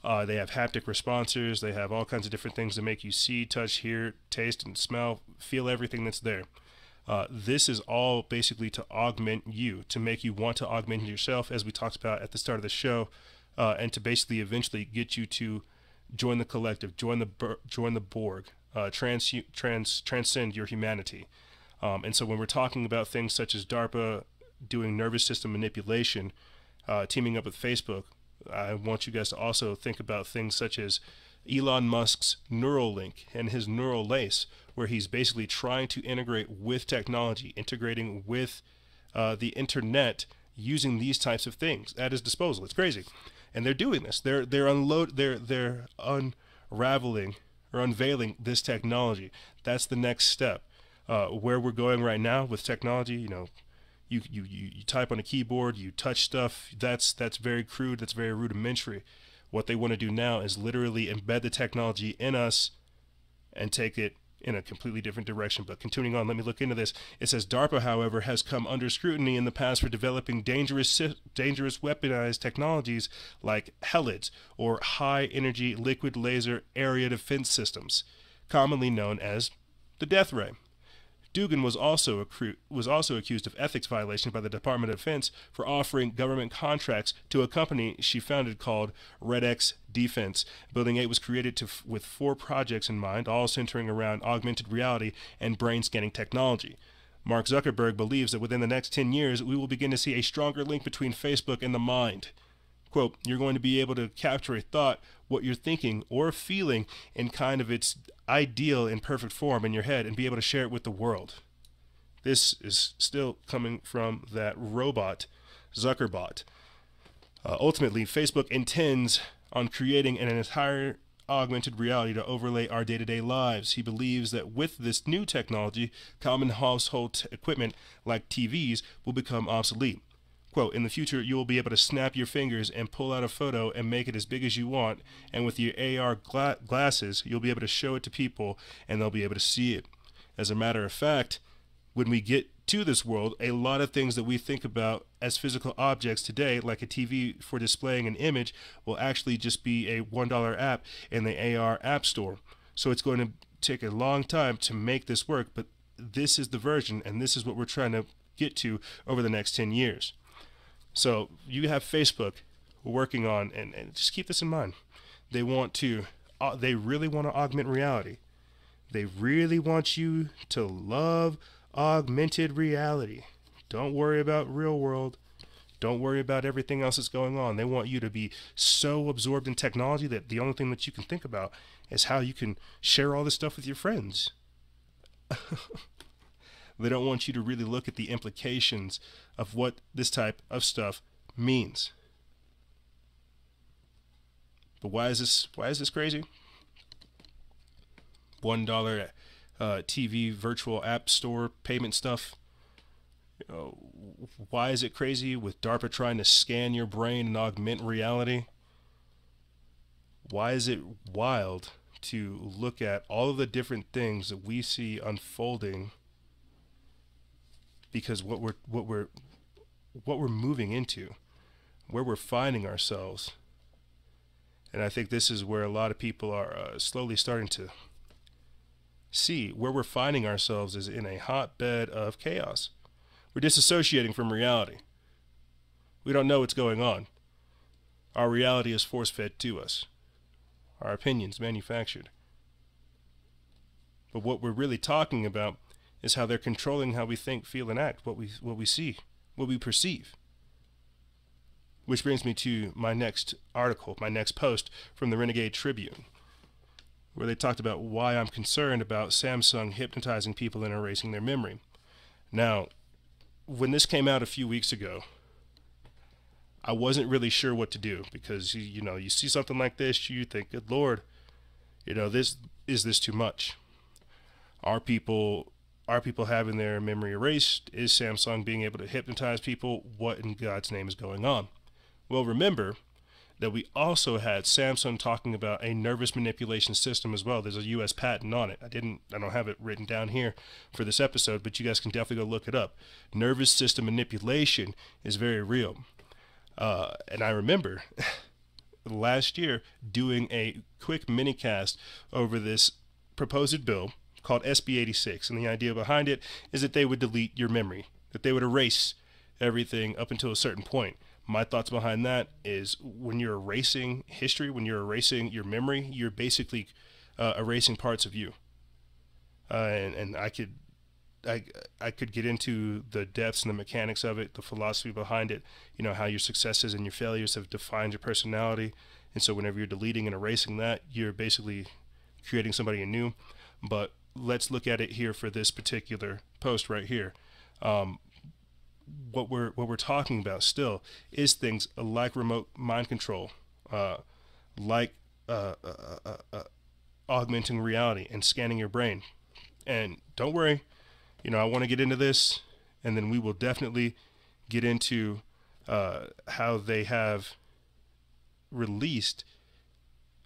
They have haptic responders. They have all kinds of different things to make you see, touch, hear, taste, and smell, feel everything that's there. This is all basically to augment you, to make you want to augment yourself, as we talked about at the start of the show, and to basically eventually get you to join the collective, join the Borg, transcend your humanity. And so when we're talking about things such as DARPA doing nervous system manipulation, teaming up with Facebook, I want you guys to also think about things such as Elon Musk's Neuralink and his neural lace, where he's basically trying to integrate with technology, integrating with the internet, using these types of things at his disposal. It's crazy, and they're doing this. They're unraveling or unveiling this technology. That's the next step. Where we're going right now with technology, you know, you type on a keyboard, you touch stuff. That's very crude. That's very rudimentary. What they want to do now is literally embed the technology in us and take it in a completely different direction. But continuing on, let me look into this. It says DARPA, however, has come under scrutiny in the past for developing dangerous weaponized technologies like HELIDs, or high energy liquid laser area defense systems, commonly known as the death ray. Dugan was also accused of ethics violation by the Department of Defense for offering government contracts to a company she founded called Red X Defense. Building 8 was created with 4 projects in mind, all centering around augmented reality and brain scanning technology. Mark Zuckerberg believes that within the next 10 years, we will begin to see a stronger link between Facebook and the mind. Quote, you're going to be able to capture a thought, what you're thinking or feeling, in kind of its ideal and perfect form in your head, and be able to share it with the world. This is still coming from that robot, Zuckerbot. Ultimately, Facebook intends on creating an entire augmented reality to overlay our day-to-day lives. He believes that with this new technology, common household equipment like TVs will become obsolete. Quote, in the future, you will be able to snap your fingers and pull out a photo and make it as big as you want, and with your AR glasses, you'll be able to show it to people, and they'll be able to see it. As a matter of fact, when we get to this world, a lot of things that we think about as physical objects today, like a TV for displaying an image, will actually just be a $1 app in the AR app store. So it's going to take a long time to make this work, but this is the version, and this is what we're trying to get to over the next 10 years. So you have Facebook working on, and just keep this in mind, they really want to augment reality. They really want you to love augmented reality. Don't worry about real world. Don't worry about everything else that's going on. They want you to be so absorbed in technology that the only thing that you can think about is how you can share all this stuff with your friends. They don't want you to really look at the implications of what this type of stuff means. But why is this crazy? $1 TV virtual app store payment stuff. You know, why is it crazy with DARPA trying to scan your brain and augment reality? Why is it wild to look at all of the different things that we see unfolding? Because what we're moving into, where we're finding ourselves, and I think this is where a lot of people are slowly starting to see where we're finding ourselves is in a hotbed of chaos. We're disassociating from reality. We don't know what's going on. Our reality is force-fed to us. Our opinions manufactured. But what we're really talking about is how they're controlling how we think, feel, and act, what we see, what we perceive. Which brings me to my next article, my next post from the Renegade Tribune, where they talked about why I'm concerned about Samsung hypnotizing people and erasing their memory. Now, when this came out a few weeks ago, I wasn't really sure what to do, because you see something like this, you think, good Lord, is this too much? Are people having their memory erased? Is Samsung being able to hypnotize people? What in God's name is going on? Well, remember that we also had Samsung talking about a nervous manipulation system as well. There's a U.S. patent on it. I don't have it written down here for this episode, but you guys can definitely go look it up. Nervous system manipulation is very real. And I remember last year doing a quick mini cast over this proposed bill called SB 86, and the idea behind it is that they would delete your memory, that they would erase everything up until a certain point. My thoughts behind that is, when you're erasing history, when you're erasing your memory, you're basically erasing parts of you. And I could I could get into the depths and the mechanics of it, the philosophy behind it, you know, how your successes and your failures have defined your personality. And so whenever you're deleting and erasing that, you're basically creating somebody anew. But let's look at it here for this particular post right here. What we're talking about still is things like remote mind control, like augmenting reality and scanning your brain. And don't worry, you know, I want to get into this, and then we will definitely get into how they have released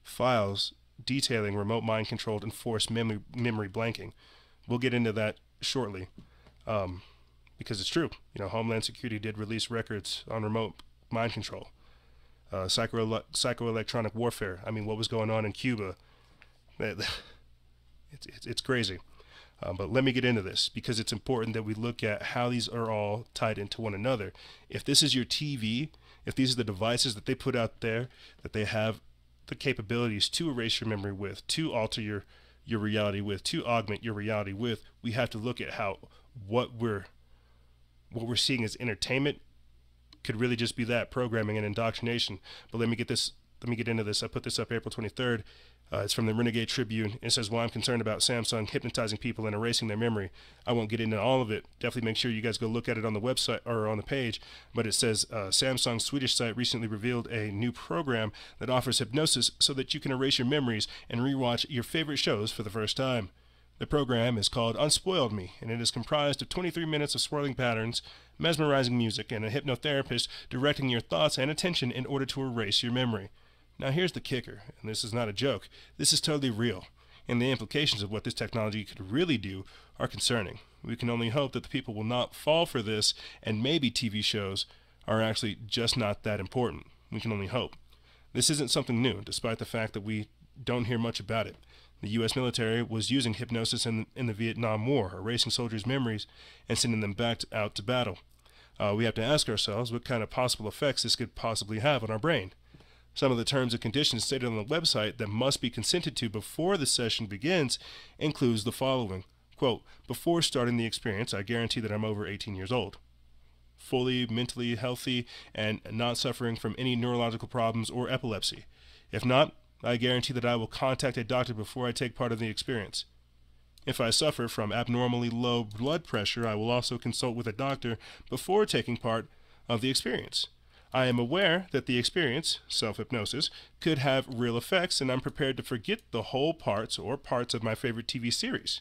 files detailing remote mind controlled enforced memory blanking. We'll get into that shortly, because it's true. You know, Homeland Security did release records on remote mind control, psychoelectronic warfare. I mean, what was going on in Cuba? It's crazy. But let me get into this, because it's important that we look at how these are all tied into one another. If this is your TV, if these are the devices that they put out there, that they have the capabilities to erase your memory with, to alter your reality with, to augment your reality with, we have to look at how what we're seeing as entertainment could really just be that, programming and indoctrination. But let me get into this. I put this up April 23rd. It's from the Renegade Tribune. It says, "Well, I'm concerned about Samsung hypnotizing people and erasing their memory." I won't get into all of it. Definitely make sure you guys go look at it on the website or on the page. But it says, Samsung's Swedish site recently revealed a new program that offers hypnosis so that you can erase your memories and rewatch your favorite shows for the first time. The program is called Unspoiled Me, and it is comprised of 23 minutes of swirling patterns, mesmerizing music, and a hypnotherapist directing your thoughts and attention in order to erase your memory. Now here's the kicker, and this is not a joke. This is totally real, and the implications of what this technology could really do are concerning. We can only hope that the people will not fall for this, and maybe TV shows are actually just not that important. We can only hope. This isn't something new, despite the fact that we don't hear much about it. The U.S. military was using hypnosis in the Vietnam War, erasing soldiers' memories and sending them back out to battle. We have to ask ourselves what kind of possible effects this could possibly have on our brain. Some of the terms and conditions stated on the website that must be consented to before the session begins includes the following. Quote, "Before starting the experience, I guarantee that I'm over 18 years old, fully mentally healthy, and not suffering from any neurological problems or epilepsy. If not, I guarantee that I will contact a doctor before I take part in the experience. If I suffer from abnormally low blood pressure, I will also consult with a doctor before taking part of the experience. I am aware that the experience, self-hypnosis, could have real effects, and I'm prepared to forget the whole parts or parts of my favorite TV series.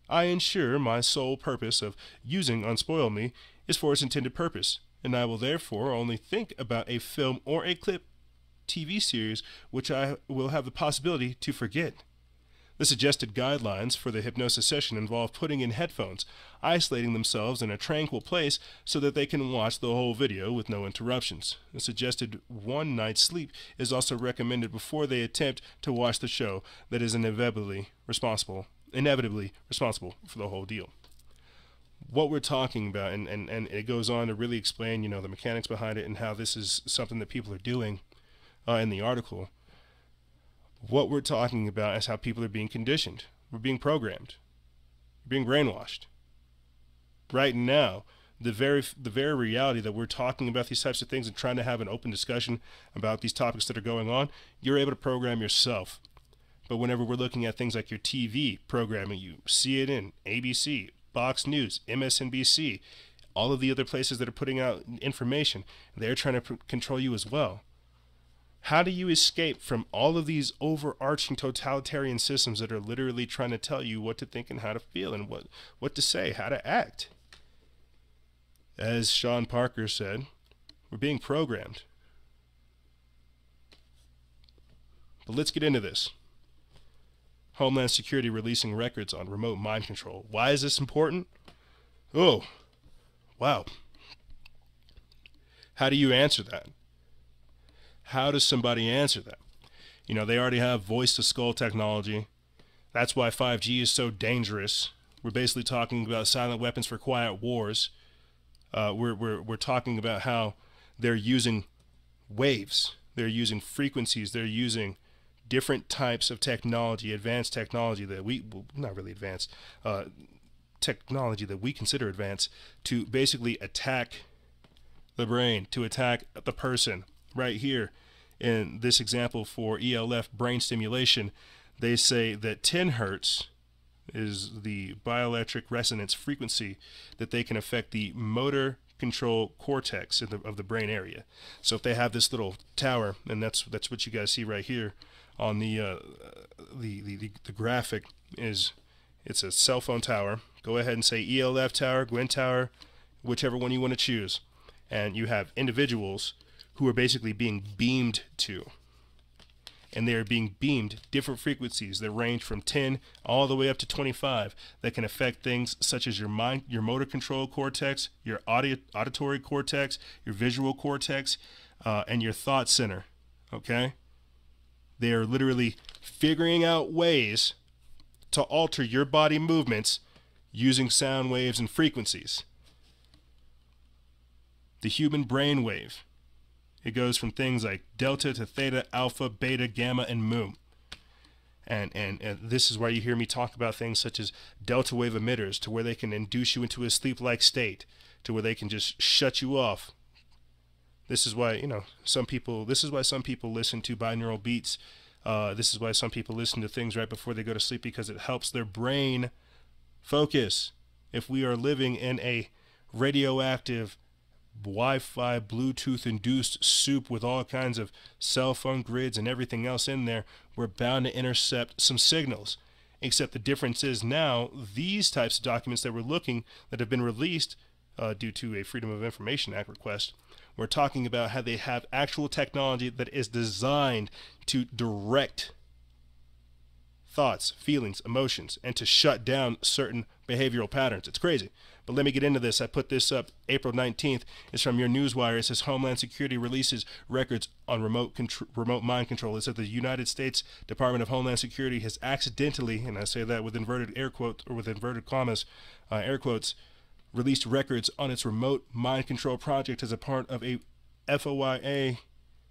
I ensure my sole purpose of using Unspoil Me is for its intended purpose, and I will therefore only think about a film or a clip TV series which I will have the possibility to forget. The suggested guidelines for the hypnosis session involve putting in headphones, isolating themselves in a tranquil place so that they can watch the whole video with no interruptions. The suggested one night's sleep is also recommended before they attempt to watch the show that is inevitably responsible for the whole deal." What we're talking about, and it goes on to really explain, you know, the mechanics behind it and how this is something that people are doing in the article. What we're talking about is how people are being conditioned. We're being programmed. We're being brainwashed. Right now, the very reality that we're talking about these types of things and trying to have an open discussion about these topics that are going on, you're able to program yourself. But whenever we're looking at things like your TV programming, you CNN, ABC, Fox News, MSNBC, all of the other places that are putting out information, they're trying to control you as well. How do you escape from all of these overarching totalitarian systems that are literally trying to tell you what to think and how to feel and what to say, how to act? As Sean Parker said, we're being programmed. But let's get into this. Homeland Security releasing records on remote mind control. Why is this important? Oh, wow. How do you answer that? How does somebody answer that? You know, they already have voice-to-skull technology. That's why 5G is so dangerous. We're basically talking about silent weapons for quiet wars. We're talking about how they're using waves. They're using frequencies. They're using different types of technology, advanced technology that not really advanced, technology that we consider advanced to basically attack the brain, to attack the person. Right here in this example for ELF brain stimulation, they say that 10 hertz is the bioelectric resonance frequency that they can affect the motor control cortex of the brain area. So if they have this little tower, and that's what you guys see right here on the graphic, it's a cell phone tower. Go ahead and say ELF tower, Gwyn tower, whichever one you want to choose. And you have individuals who are basically being beamed to. And they are being beamed different frequencies that range from 10 all the way up to 25 that can affect things such as your mind, your motor control cortex, your auditory cortex, your visual cortex, and your thought center. Okay? They are literally figuring out ways to alter your body movements using sound waves and frequencies. The human brain wave. It goes from things like delta to theta, alpha, beta, gamma, and mu. And this is why you hear me talk about things such as delta wave emitters, to where they can induce you into a sleep-like state, to where they can just shut you off. This is why, some people listen to binaural beats. This is why some people listen to things right before they go to sleep, because it helps their brain focus. If we are living in a radioactive Wi-Fi, Bluetooth-induced soup with all kinds of cell phone grids and everything else in there, we're bound to intercept some signals. Except the difference is now these types of documents that we're looking that have been released due to a Freedom of Information Act request, we're talking about how they have actual technology that is designed to direct thoughts, feelings, emotions, and to shut down certain behavioral patterns. It's crazy. But let me get into this. I put this up April 19th. It's from your Newswire. It says Homeland Security releases records on remote mind control. It says the United States Department of Homeland Security has accidentally, and I say that with inverted air quotes or with inverted commas, air quotes, released records on its remote mind control project as a part of a FOIA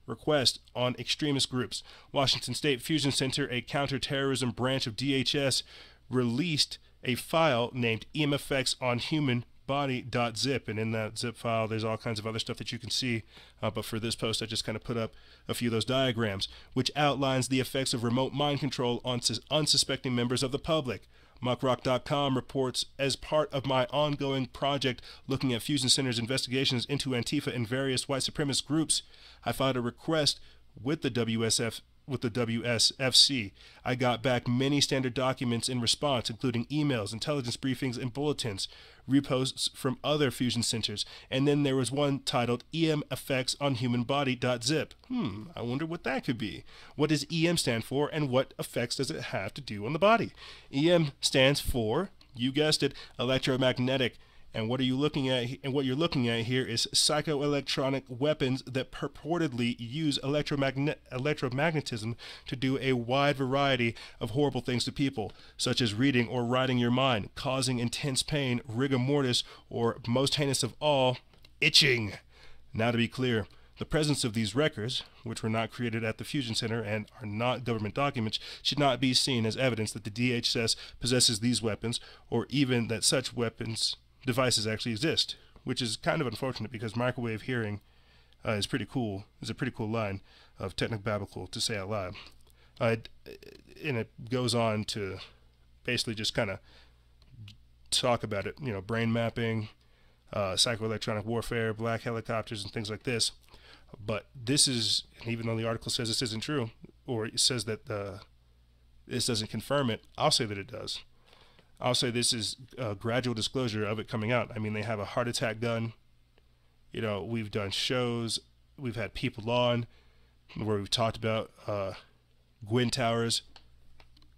request on extremist groups. Washington State Fusion Center, a counterterrorism branch of DHS, released a file named EMFX on human body.zip, and in that zip file there's all kinds of other stuff that you can see, but for this post I just kind of put up a few of those diagrams, which outlines the effects of remote mind control on unsuspecting members of the public. Muckrock.com reports, as part of my ongoing project looking at Fusion Center's investigations into Antifa and various white supremacist groups, I filed a request with the WSFC. I got back many standard documents in response, including emails, intelligence briefings, and bulletins, reposts from other fusion centers, and then there was one titled EM Effects on Human Body.zip. I wonder what that could be. What does EM stand for, and what effects does it have to do on the body? EM stands for, you guessed it, electromagnetic. And what you're looking at here is psychoelectronic weapons that purportedly use electromagnetism to do a wide variety of horrible things to people, such as reading or writing your mind, causing intense pain, rigor mortis, or most heinous of all, itching. Now, to be clear, the presence of these records, which were not created at the Fusion Center and are not government documents, should not be seen as evidence that the DHS possesses these weapons, or even that such devices actually exist, which is kind of unfortunate because microwave hearing is pretty cool. It's a pretty cool line of technobabical to say out loud. And it goes on to basically just kind of talk about it, brain mapping, psychoelectronic warfare, black helicopters, and things like this. But this is, even though the article says this isn't true, or it says that this doesn't confirm it, I'll say that it does. I'll say this is a gradual disclosure of it coming out. I mean, they have a heart attack gun. We've done shows. We've had people on where we've talked about Gwyn towers,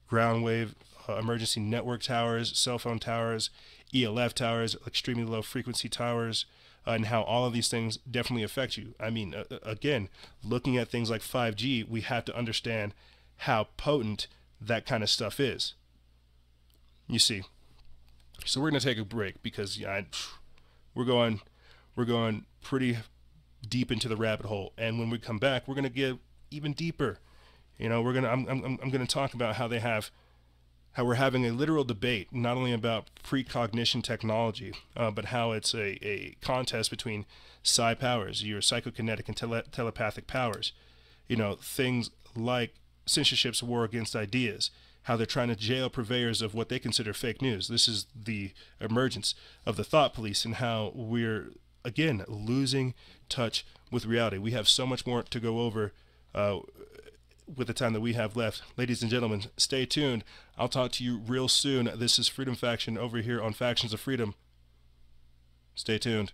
ground wave, emergency network towers, cell phone towers, ELF towers, extremely low frequency towers, and how all of these things definitely affect you. I mean, again, looking at things like 5G, we have to understand how potent that kind of stuff is. You see, so we're going to take a break because we're going pretty deep into the rabbit hole, and when we come back, we're going to get even deeper. I'm going to talk about how they have how we're having a literal debate, not only about precognition technology, but how it's a contest between psi powers, your psychokinetic and telepathic powers. You know, things like censorship's war against ideas, how they're trying to jail purveyors of what they consider fake news. This is the emergence of the thought police and how we're, again, losing touch with reality. We have so much more to go over with the time that we have left. Ladies and gentlemen, stay tuned. I'll talk to you real soon. This is Freedom Faction over here on Factions of Freedom. Stay tuned.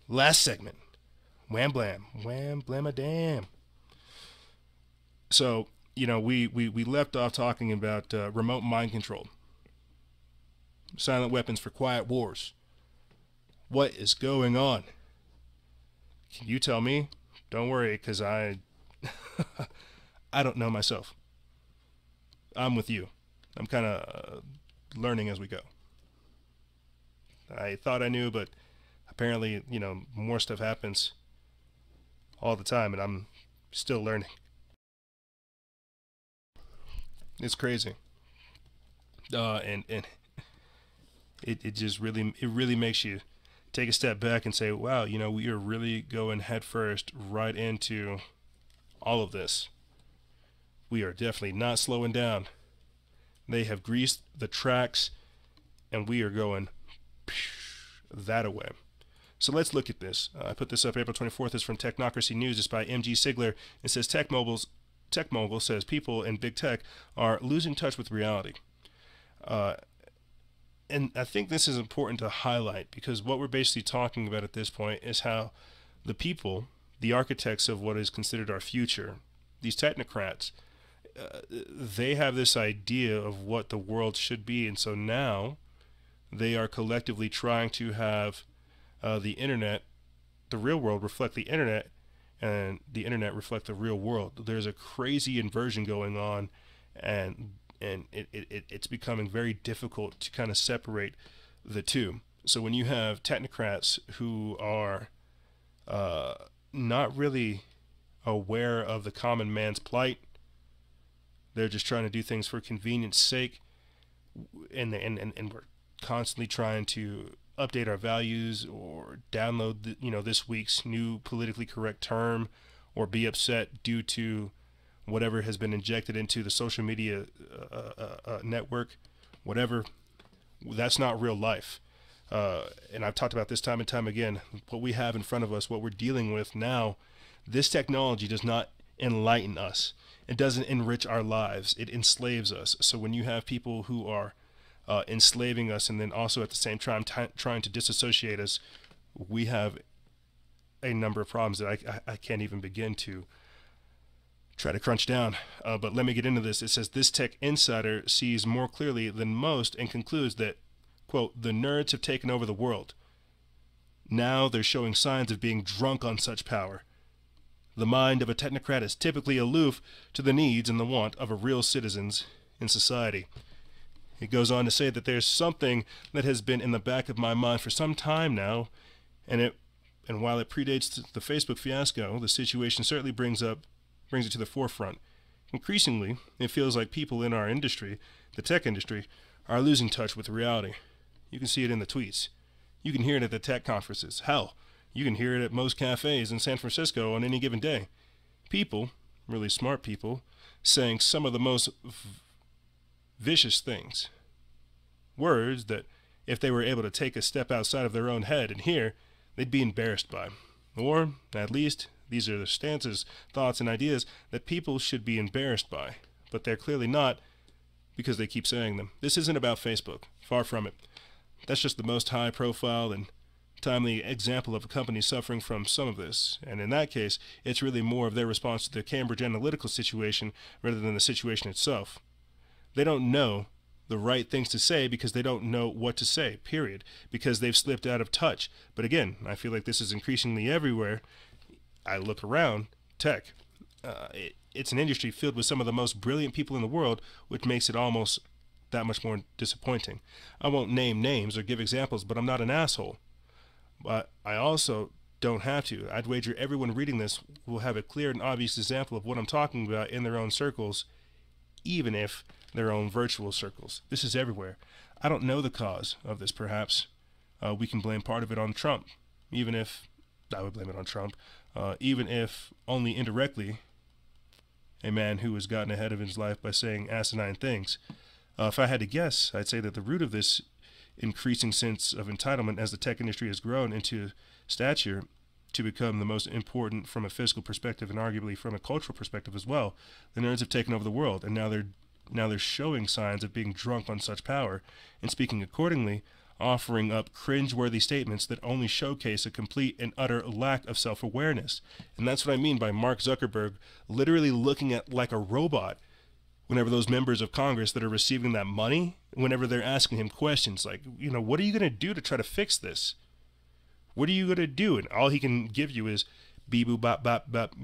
Last segment. Wham blam. Wham blam-a-dam. So, you know, we left off talking about remote mind control. Silent weapons for quiet wars. What is going on? Can you tell me? Don't worry, because I don't know myself. I'm with you. I'm kind of learning as we go. I thought I knew, but apparently, you know, more stuff happens all the time, and I'm still learning. It's crazy. And it just really makes you take a step back and say, wow, you know, we are really going headfirst right into all of this. We are definitely not slowing down. They have greased the tracks, and we are going that away. So let's look at this. I put this up April 24th. It's from Technocracy News. It's by MG Sigler. It says Tech Mogul says people in big tech are losing touch with reality. And I think this is important to highlight, because what we're basically talking about at this point is how the people, the architects of what is considered our future, these technocrats, they have this idea of what the world should be, and so now they are collectively trying to have the internet, the real world, reflect the internet, and the internet reflect the real world. There's a crazy inversion going on, and it's becoming very difficult to kind of separate the two. So when you have technocrats who are not really aware of the common man's plight, they're just trying to do things for convenience sake, and we're constantly trying to update our values or download this week's new politically correct term, or be upset due to whatever has been injected into the social media network, whatever. That's not real life. And I've talked about this time and time again. What we have in front of us, what we're dealing with now, this technology does not enlighten us. It doesn't enrich our lives. It enslaves us. So when you have people who are enslaving us, and then also at the same time trying to disassociate us, we have a number of problems that I can't even begin to try to crunch down. But let me get into this. It says, this tech insider sees more clearly than most and concludes that, quote, the nerds have taken over the world. Now they're showing signs of being drunk on such power. The mind of a technocrat is typically aloof to the needs and the want of a real citizens in society. It goes on to say that there's something that has been in the back of my mind for some time now, and while it predates the Facebook fiasco, the situation certainly brings it to the forefront. Increasingly, it feels like people in our industry, the tech industry, are losing touch with reality. You can see it in the tweets. You can hear it at the tech conferences. Hell, you can hear it at most cafes in San Francisco on any given day. People, really smart people, saying some of the most vicious things. Words that, if they were able to take a step outside of their own head and hear, they'd be embarrassed by. Or, at least, these are the stances, thoughts, and ideas that people should be embarrassed by. But they're clearly not, because they keep saying them. This isn't about Facebook. Far from it. That's just the most high-profile and timely example of a company suffering from some of this. And in that case, it's really more of their response to the Cambridge Analytica situation rather than the situation itself. They don't know the right things to say because they don't know what to say, period. Because they've slipped out of touch. But again, I feel like this is increasingly everywhere. I look around, tech. It's an industry filled with some of the most brilliant people in the world, which makes it almost that much more disappointing. I won't name names or give examples, but I'm not an asshole. But I also don't have to. I'd wager everyone reading this will have a clear and obvious example of what I'm talking about in their own circles, even if their own virtual circles. This is everywhere. I don't know the cause of this, perhaps. We can blame part of it on Trump, even if I would blame it on Trump, even if only indirectly, a man who has gotten ahead of his life by saying asinine things. If I had to guess, I'd say that the root of this increasing sense of entitlement as the tech industry has grown into stature to become the most important from a physical perspective and arguably from a cultural perspective as well, the nerds have taken over the world, and now they're showing signs of being drunk on such power and speaking accordingly, offering up cringe-worthy statements that only showcase a complete and utter lack of self-awareness. And that's what I mean by Mark Zuckerberg literally looking at like a robot whenever those members of Congress that are receiving that money, whenever they're asking him questions like, what are you going to do to try to fix this? What are you going to do? And all he can give you is beep, boop, bop, bop, bop.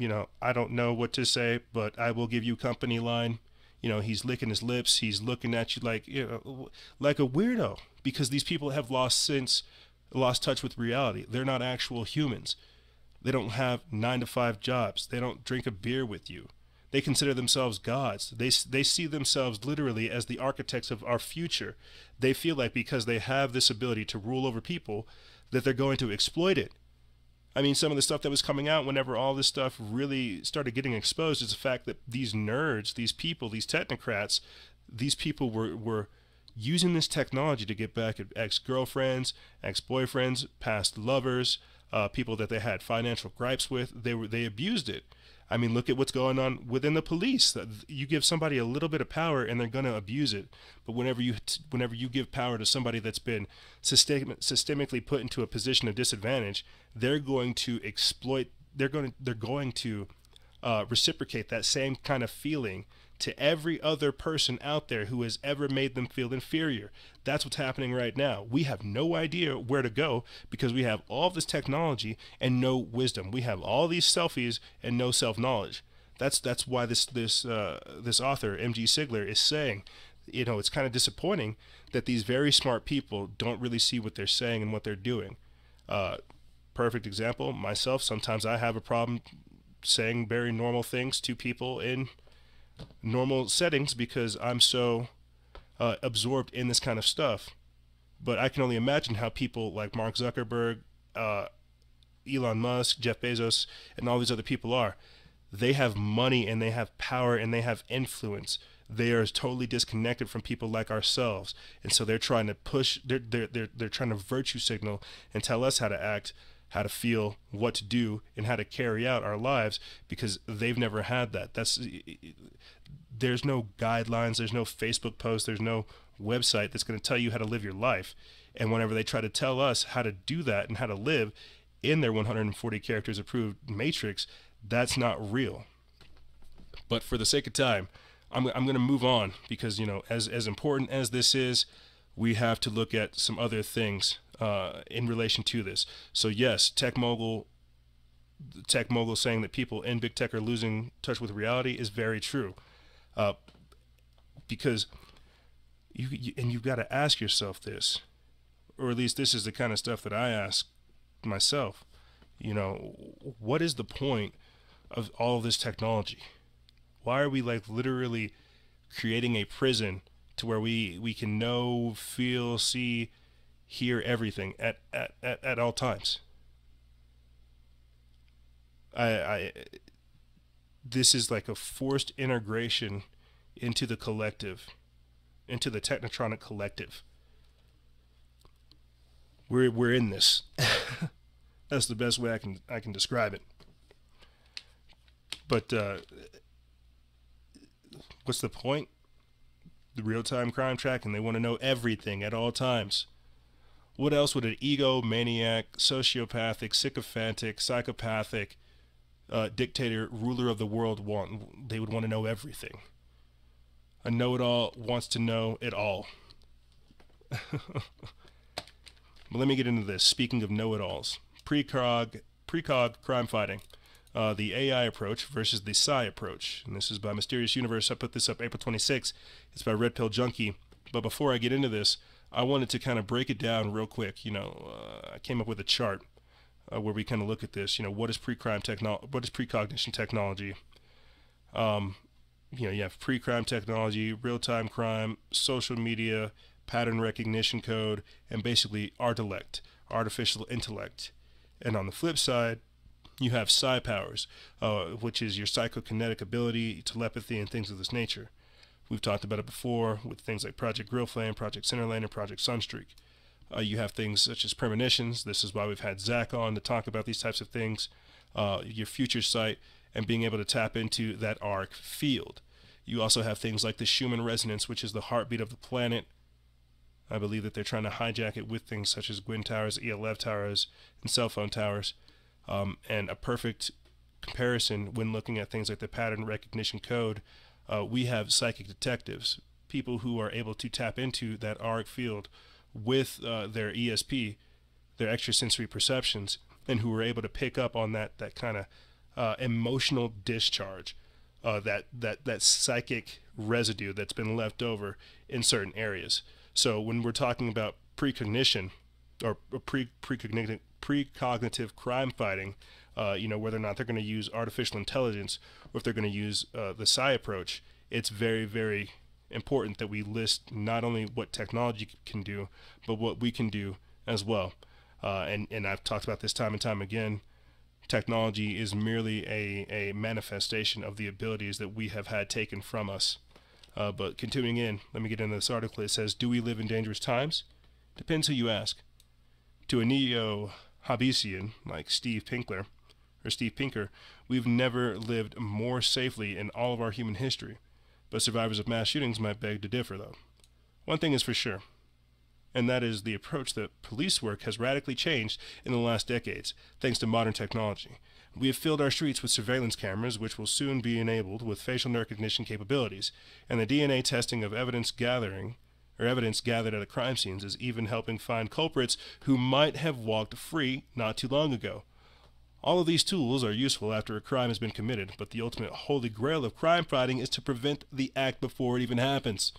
I don't know what to say, but I will give you company line. You know, he's licking his lips. He's looking at you like, you know, like a weirdo, because these people have lost touch with reality. They're not actual humans. They don't have 9-to-5 jobs. They don't drink a beer with you. They consider themselves gods. They see themselves literally as the architects of our future. They feel like because they have this ability to rule over people that they're going to exploit it. I mean, some of the stuff that was coming out whenever all this stuff really started getting exposed is the fact that these nerds, these people, these technocrats, these people were using this technology to get back at ex-girlfriends, ex-boyfriends, past lovers, people that they had financial gripes with. They abused it. I mean, look at what's going on within the police. You give somebody a little bit of power and they're going to abuse it. But whenever you give power to somebody that's been systemically put into a position of disadvantage, they're going to exploit. They're going to reciprocate that same kind of feeling to every other person out there who has ever made them feel inferior. That's what's happening right now. We have no idea where to go because we have all this technology and no wisdom. We have all these selfies and no self-knowledge. That's why this author, M.G. Sigler, is saying, you know, it's kind of disappointing that these very smart people don't really see what they're saying and what they're doing. Perfect example, myself, sometimes I have a problem saying very normal things to people in normal settings because I'm so absorbed in this kind of stuff. But I can only imagine how people like Mark Zuckerberg, Elon Musk, Jeff Bezos, and all these other people are. They have money and they have power and they have influence. They are totally disconnected from people like ourselves, and so they're trying to push. They're trying to virtue signal and tell us how to act, how to feel, what to do, and how to carry out our lives because they've never had that. There's no guidelines, there's no Facebook post, there's no website that's going to tell you how to live your life. And whenever they try to tell us how to do that and how to live in their 140 characters approved matrix, that's not real. But for the sake of time, I'm going to move on because, you know, as important as this is, we have to look at some other things in relation to this. So yes, tech mogul saying that people in big tech are losing touch with reality is very true. Because you've got to ask yourself this, or at least this is the kind of stuff that I ask myself. You know, what is the point of all of this technology? Why are we like literally creating a prison to where we can know, feel, see, hear everything at all times? This is like a forced integration into the collective, into the Technocratic collective. We're in this. That's the best way I can describe it. But what's the point? The real-time crime tracking. They want to know everything at all times. What else would an egomaniac, sociopathic, sycophantic, psychopathic dictator, ruler of the world want? They would want to know everything. A know-it-all wants to know it all. But let me get into this. Speaking of know-it-alls, precog crime fighting, the AI approach versus the Psi approach. And this is by Mysterious Universe. I put this up April 26th. It's by Red Pill Junkie. But before I get into this, I wanted to kind of break it down real quick. You know, I came up with a chart where we kind of look at this. You know, what is what is precognition technology? You know, you have pre-crime technology, real-time crime, social media, pattern recognition code, and basically artellect, artificial intellect. And on the flip side, you have psi powers, which is your psychokinetic ability, telepathy, and things of this nature. We've talked about it before with things like Project Grillflame, Project Centerlane, and Project Sunstreak. You have things such as premonitions. This is why we've had Zach on to talk about these types of things. Your future sight, and being able to tap into that arc field. You also have things like the Schumann resonance, which is the heartbeat of the planet. I believe that they're trying to hijack it with things such as Gwyn towers, ELF towers, and cell phone towers. And a perfect comparison when looking at things like the pattern recognition code, we have psychic detectives, people who are able to tap into that arc field with their ESP, their extrasensory perceptions, and who are able to pick up on that kind of emotional discharge, that psychic residue that's been left over in certain areas. So when we're talking about precognition or precognitive crime fighting, whether or not they're going to use artificial intelligence or if they're going to use the psi approach, it's very, very important that we list not only what technology can do, but what we can do as well. And I've talked about this time and time again. Technology is merely a manifestation of the abilities that we have had taken from us. But continuing in, let me get into this article. It says, do we live in dangerous times? Depends who you ask. To a neo-Hobbesian like Steve Pinker, we've never lived more safely in all of our human history. But survivors of mass shootings might beg to differ, though. One thing is for sure, and that is the approach that police work has radically changed in the last decades, thanks to modern technology. We have filled our streets with surveillance cameras, which will soon be enabled with facial recognition capabilities, and the DNA testing of evidence gathered at crime scenes is even helping find culprits who might have walked free not too long ago. All of these tools are useful after a crime has been committed, but the ultimate holy grail of crime fighting is to prevent the act before it even happens.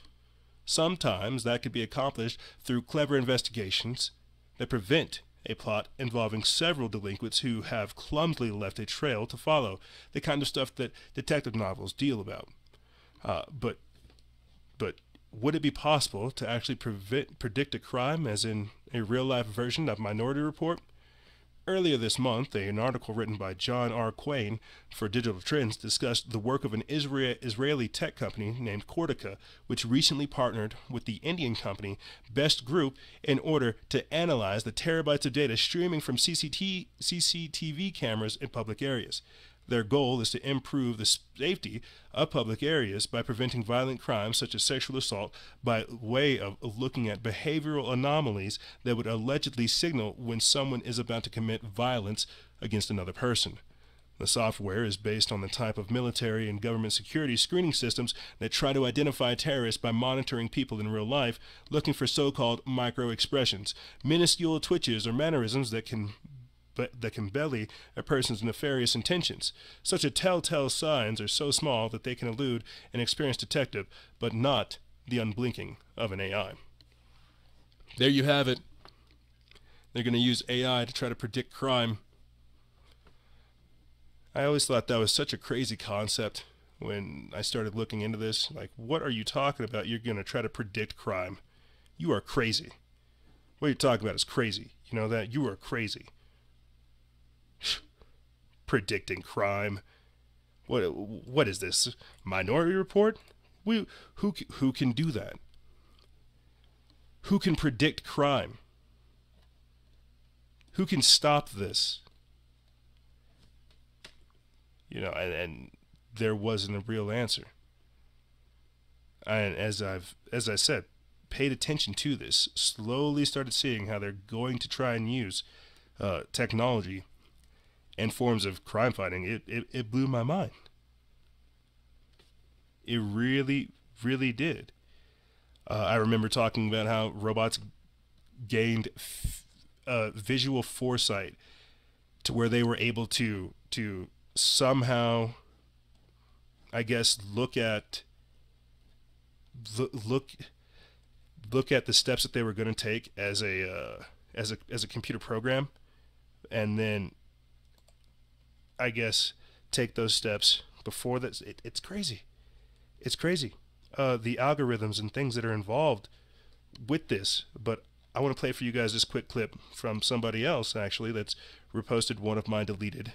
Sometimes that could be accomplished through clever investigations that prevent a plot involving several delinquents who have clumsily left a trail to follow, the kind of stuff that detective novels deal about. But would it be possible to actually predict a crime, as in a real-life version of Minority Report? Earlier this month, an article written by John R. Quain for Digital Trends discussed the work of an Israeli tech company named Cortica, which recently partnered with the Indian company Best Group in order to analyze the terabytes of data streaming from CCTV cameras in public areas. Their goal is to improve the safety of public areas by preventing violent crimes such as sexual assault by way of looking at behavioral anomalies that would allegedly signal when someone is about to commit violence against another person. The software is based on the type of military and government security screening systems that try to identify terrorists by monitoring people in real life, looking for so-called micro-expressions, minuscule twitches or mannerisms that can belly a person's nefarious intentions. Such telltale signs are so small that they can elude an experienced detective, but not the unblinking of an AI. There you have it. They're going to use AI to try to predict crime. I always thought that was such a crazy concept when I started looking into this. Like, what are you talking about? You're going to try to predict crime. You are crazy. What you're talking about is crazy. You know that? You are crazy. Predicting crime. What is this? Minority Report? Who can do that? Who can predict crime? Who can stop this? And there wasn't a real answer. And as I said, paid attention to this, slowly started seeing how they're going to try and use technology and forms of crime fighting. It blew my mind. It really, really did. I remember talking about how robots gained visual foresight to where they were able to somehow, I guess, look at the steps that they were going to take as a computer program, and then I guess take those steps before that. It's crazy. It's crazy. The algorithms and things that are involved with this. But I want to play for you guys this quick clip from somebody else, actually, that's reposted one of my deleted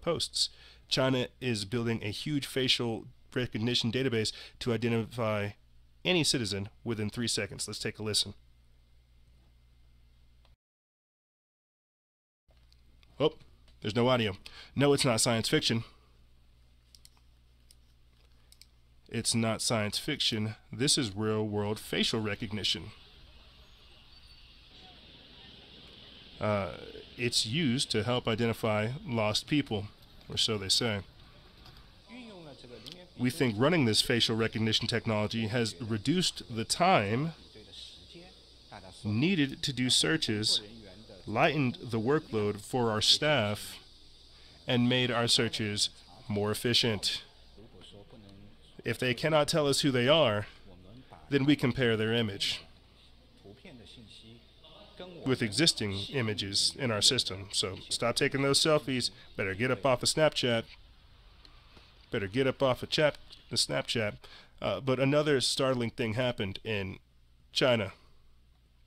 posts. China is building a huge facial recognition database to identify any citizen within 3 seconds. Let's take a listen. Oh, there's no audio. No, it's not science fiction. It's not science fiction. This is real-world facial recognition. It's used to help identify lost people, or so they say. We think running this facial recognition technology has reduced the time needed to do searches, lightened the workload for our staff, and made our searches more efficient. If they cannot tell us who they are, then we compare their image with existing images in our system. So stop taking those selfies. Better get up off of Snapchat. Better get up off of the Snapchat. But another startling thing happened in China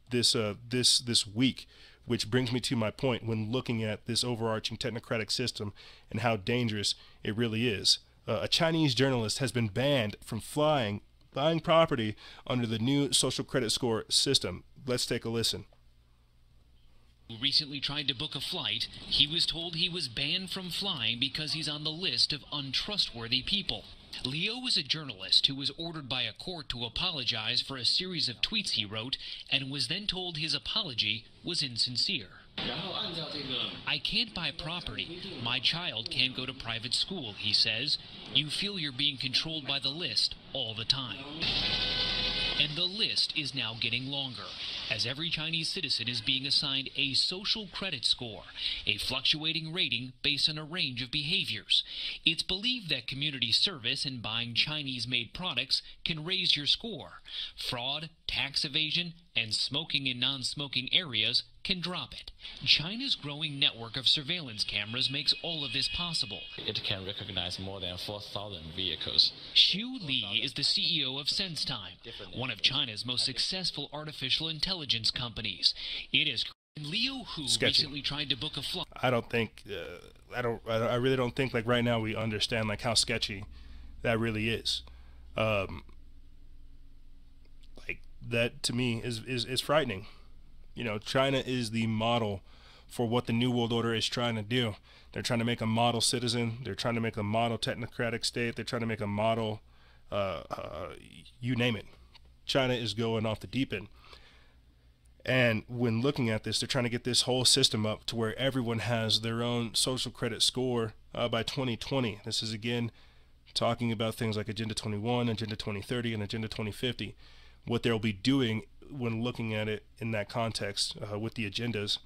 this week, which brings me to my point when looking at this overarching technocratic system and how dangerous it really is. A Chinese journalist has been banned from buying property under the new social credit score system. Let's take a listen. Who recently tried to book a flight, he was told he was banned from flying because he's on the list of untrustworthy people. Leo was a journalist who was ordered by a court to apologize for a series of tweets he wrote and was then told his apology was insincere. I can't buy property. My child can't go to private school, he says. You feel you're being controlled by the list all the time. And the list is now getting longer, as every Chinese citizen is being assigned a social credit score, a fluctuating rating based on a range of behaviors. It's believed that community service and buying Chinese-made products can raise your score. Fraud, tax evasion, and smoking in non-smoking areas can drop it. China's growing network of surveillance cameras makes all of this possible. It can recognize more than 4,000 vehicles. Xu Li is the CEO of SenseTime, one of China's most successful artificial intelligence companies. It is Leo Hu recently tried to book a flight. I really don't think like right now we understand like how sketchy that really is. Like that to me is frightening. You know, China is the model for what the New World Order is trying to do. They're trying to make a model citizen. They're trying to make a model technocratic state. They're trying to make a model, you name it. China is going off the deep end. And when looking at this, they're trying to get this whole system up to where everyone has their own social credit score by 2020. This is, again, talking about things like Agenda 21, Agenda 2030, and Agenda 2050. What they'll be doing when looking at it in that context with the agendas,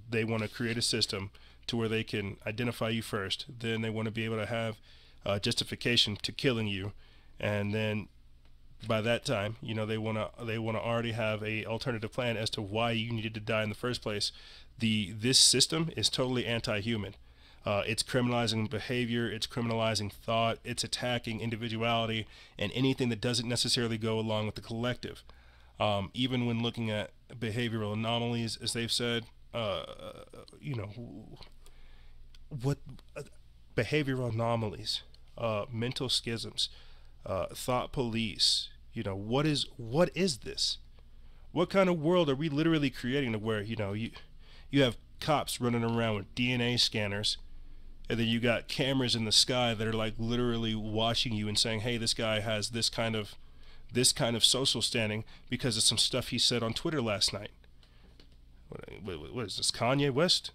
they want to create a system to where they can identify you first. Then they want to be able to have justification to killing you, and then by that time, you know, they want to already have a alternative plan as to why you needed to die in the first place. This system is totally anti-human. It's criminalizing behavior, it's criminalizing thought, it's attacking individuality and anything that doesn't necessarily go along with the collective. Even when looking at behavioral anomalies, as they've said, you know, what behavioral anomalies, mental schisms, thought police, you know, what is this? What kind of world are we literally creating to where, you know, you have cops running around with DNA scanners, and then you got cameras in the sky that are like literally watching you and saying, hey, this guy has this kind of social standing because of some stuff he said on Twitter last night. What is this, Kanye West?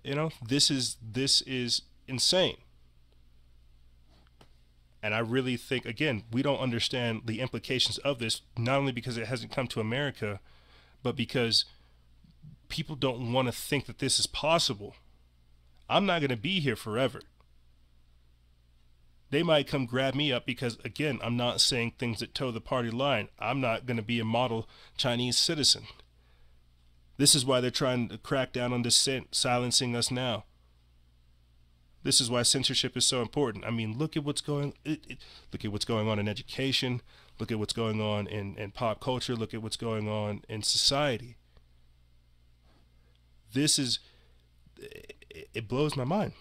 You know, this is insane. And I really think, again, we don't understand the implications of this, not only because it hasn't come to America, but because people don't want to think that this is possible. I'm not going to be here forever. They might come grab me up because, again, I'm not saying things that toe the party line. I'm not going to be a model Chinese citizen. This is why they're trying to crack down on dissent, silencing us now. This is why censorship is so important. I mean, look at what's going on in education. Look at what's going on in pop culture. Look at what's going on in society. It blows my mind.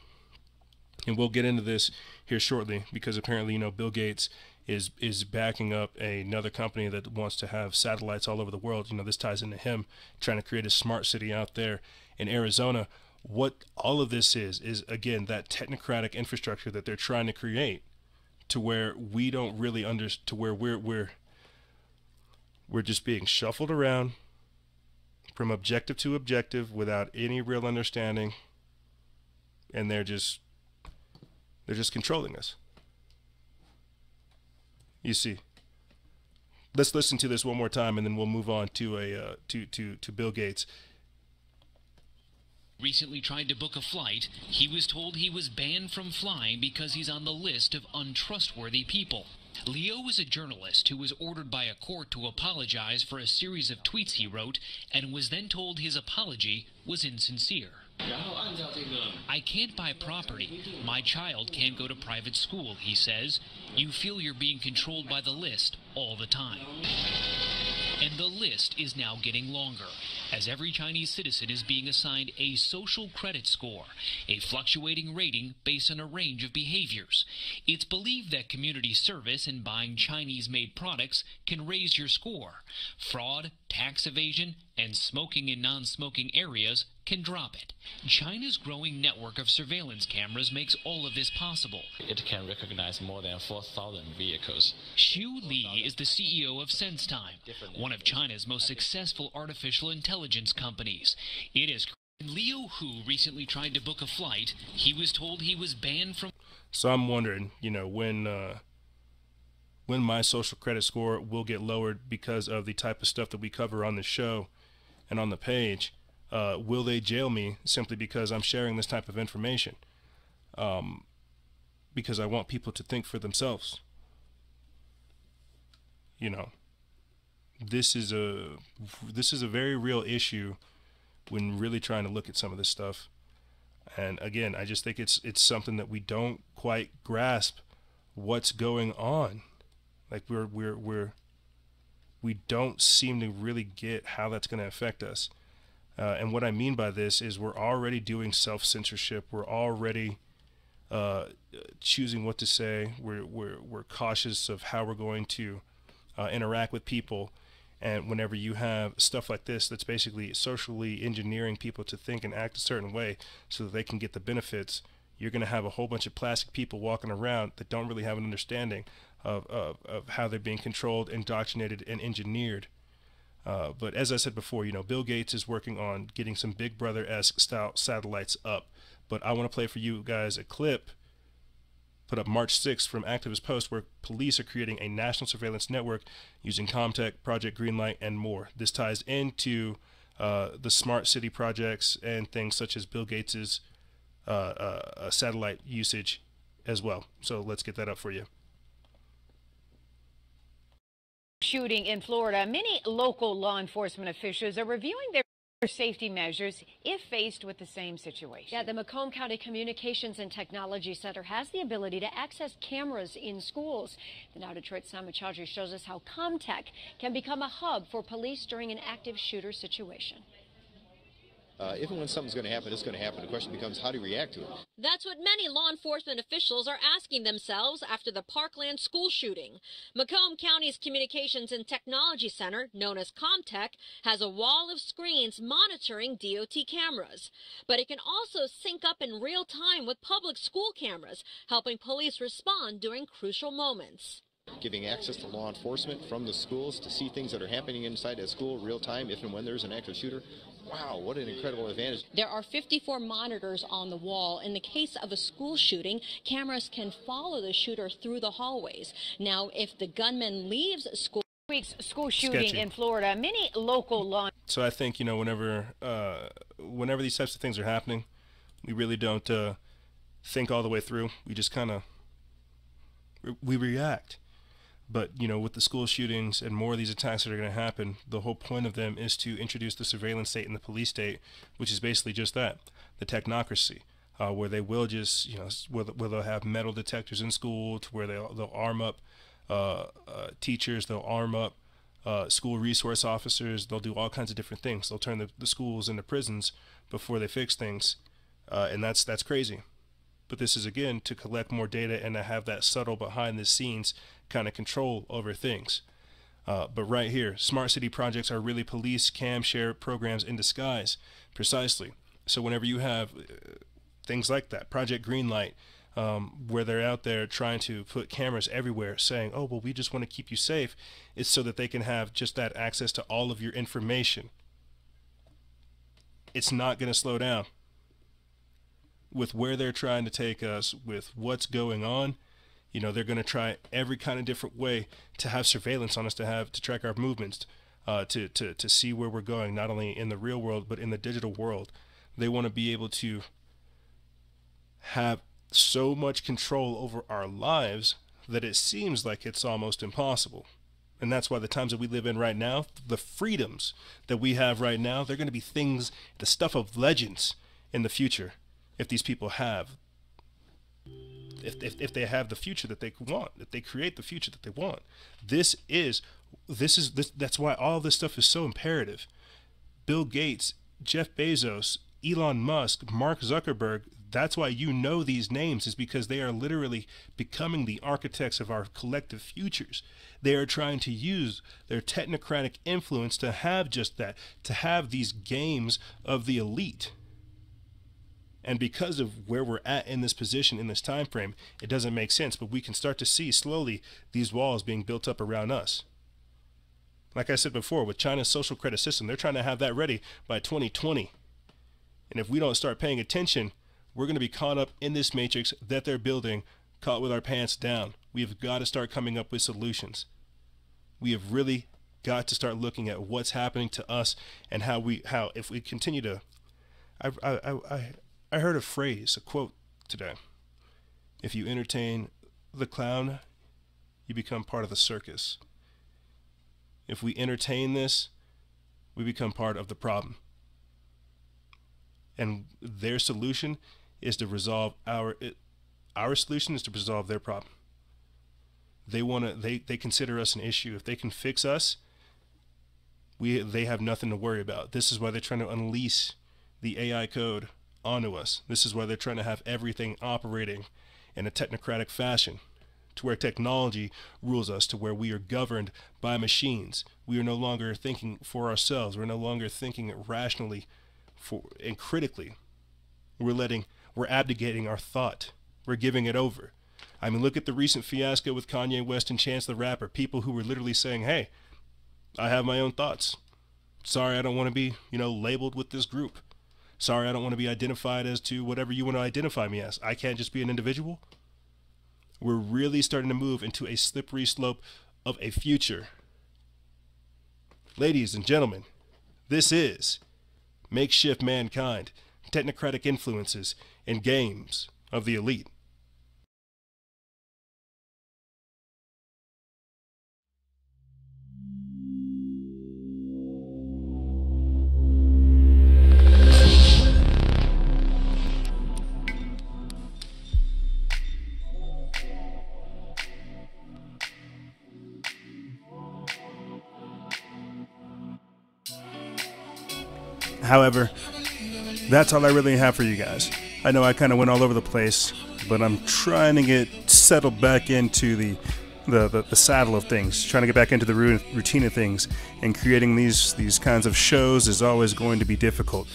And we'll get into this here shortly because apparently, you know, Bill Gates is backing up another company that wants to have satellites all over the world. You know, this ties into him trying to create a smart city out there in Arizona. What all of this is again, that technocratic infrastructure that they're trying to create to where we don't really to where we're just being shuffled around from objective to objective without any real understanding, and they're just controlling us. You see. Let's listen to this one more time, and then we'll move on to to Bill Gates. recently tried to book a flight. He was told he was banned from flying because he's on the list of untrustworthy people. Leo is a journalist who was ordered by a court to apologize for a series of tweets he wrote and was then told his apology was insincere. I can't buy property. My child can't go to private school, he says. You feel you're being controlled by the list all the time. And the list is now getting longer, as every Chinese citizen is being assigned a social credit score, a fluctuating rating based on a range of behaviors. It's believed that community service and buying Chinese-made products can raise your score. Fraud, tax evasion, and smoking in non-smoking areas can drop it. China's growing network of surveillance cameras makes all of this possible. It can recognize more than 4,000 vehicles. Xu Li is the CEO of SenseTime, one of China's most successful artificial intelligence companies. It is Leo Hu recently tried to book a flight. He was told he was banned from... So I'm wondering, when my social credit score will get lowered because of the type of stuff that we cover on the show and on the page. Will they jail me simply because I'm sharing this type of information? Because I want people to think for themselves. This is a very real issue when really trying to look at some of this stuff. And again, I just think it's something that we don't quite grasp what's going on. Like we don't seem to really get how that's going to affect us. And what I mean by this is we're already doing self-censorship. We're already choosing what to say. We're cautious of how we're going to interact with people. And whenever you have stuff like this that's basically socially engineering people to think and act a certain way so that they can get the benefits, you're going to have a whole bunch of plastic people walking around that don't really have an understanding of how they're being controlled, indoctrinated, and engineered. But as I said before, Bill Gates is working on getting some Big Brother-esque style satellites up. But I want to play for you guys a clip put up March 6th from Activist Post where police are creating a national surveillance network using Comtech, Project Greenlight, and more. This ties into the smart city projects and things such as Bill Gates's satellite usage as well. So let's get that up for you. Shooting in Florida, many local law enforcement officials are reviewing their safety measures if faced with the same situation. Yeah, the Macomb County Communications and Technology Center has the ability to access cameras in schools. The Now Detroit Simon Chaudhry shows us how Comtech can become a hub for police during an active shooter situation. If and when something's going to happen, it's going to happen. The question becomes, how do you react to it? That's what many law enforcement officials are asking themselves after the Parkland school shooting. Macomb County's Communications and Technology Center, known as Comtech, has a wall of screens monitoring DOT cameras. But it can also sync up in real time with public school cameras, helping police respond during crucial moments. Giving access to law enforcement from the schools to see things that are happening inside a school real time if and when there's an active shooter. Wow, what an incredible advantage. There are 54 monitors on the wall. In the case of a school shooting, cameras can follow the shooter through the hallways. Now, if the gunman leaves school... School shooting in Florida, many local law... So I think, whenever these types of things are happening, we really don't think all the way through. We just kind of... we react. But, with the school shootings and more of these attacks that are going to happen, the whole point of them is to introduce the surveillance state and the police state, which is basically just that, the technocracy, where they will just, where they'll have metal detectors in school, to where they'll arm up teachers, they'll arm up school resource officers, they'll do all kinds of different things. They'll turn the schools into prisons before they fix things, and that's crazy. But this is, again, to collect more data and to have that subtle behind-the-scenes kind of control over things. But right here, smart city projects are really police cam share programs in disguise, precisely. So whenever you have things like that, Project Greenlight, where they're out there trying to put cameras everywhere saying, oh, well, we just want to keep you safe, it's so that they can have just that access to all of your information. It's not going to slow down. With where they're trying to take us, with what's going on, they're going to try every kind of different way to have surveillance on us, to track our movements, to see where we're going, not only in the real world, but in the digital world. They want to be able to have so much control over our lives that it seems like it's almost impossible. And that's why the times that we live in right now, the freedoms that we have right now, they're going to be things, the stuff of legends in the future, if these people have, if they have the future that they want, if they create the future that they want. That's why all this stuff is so imperative. Bill Gates, Jeff Bezos, Elon Musk, Mark Zuckerberg, that's why you know these names, is because they are literally becoming the architects of our collective futures. They are trying to use their technocratic influence to have just that, to have these games of the elite. And because of where we're at in this position, in this time frame, it doesn't make sense, but we can start to see slowly these walls being built up around us. Like I said before, with China's social credit system, they're trying to have that ready by 2020. And if we don't start paying attention, we're going to be caught up in this matrix that they're building, caught with our pants down. We have got to start coming up with solutions. We have really got to start looking at what's happening to us and how if we continue to, I heard a phrase, a quote today. If you entertain the clown, you become part of the circus. If we entertain this, we become part of the problem. And their solution is to resolve our solution is to resolve their problem. They consider us an issue. If they can fix us, they have nothing to worry about. This is why they're trying to unleash the AI code onto us. This is why they're trying to have everything operating in a technocratic fashion, to where technology rules us, to where we are governed by machines. We are no longer thinking for ourselves. We're no longer thinking rationally and critically. We're abdicating our thought. We're giving it over. I mean, look at the recent fiasco with Kanye West and Chance the Rapper. People who were literally saying, hey, I have my own thoughts. Sorry, I don't want to be, labeled with this group. Sorry, I don't want to be identified as to whatever you want to identify me as. I can't just be an individual. We're really starting to move into a slippery slope of a future. Ladies and gentlemen, this is Makeshift Mankind, Technocratic Influences and Games of the Elite. However, that's all I really have for you guys. I know I kind of went all over the place, but I'm trying to get settled back into the saddle of things, trying to get back into the routine of things, and creating these kinds of shows is always going to be difficult.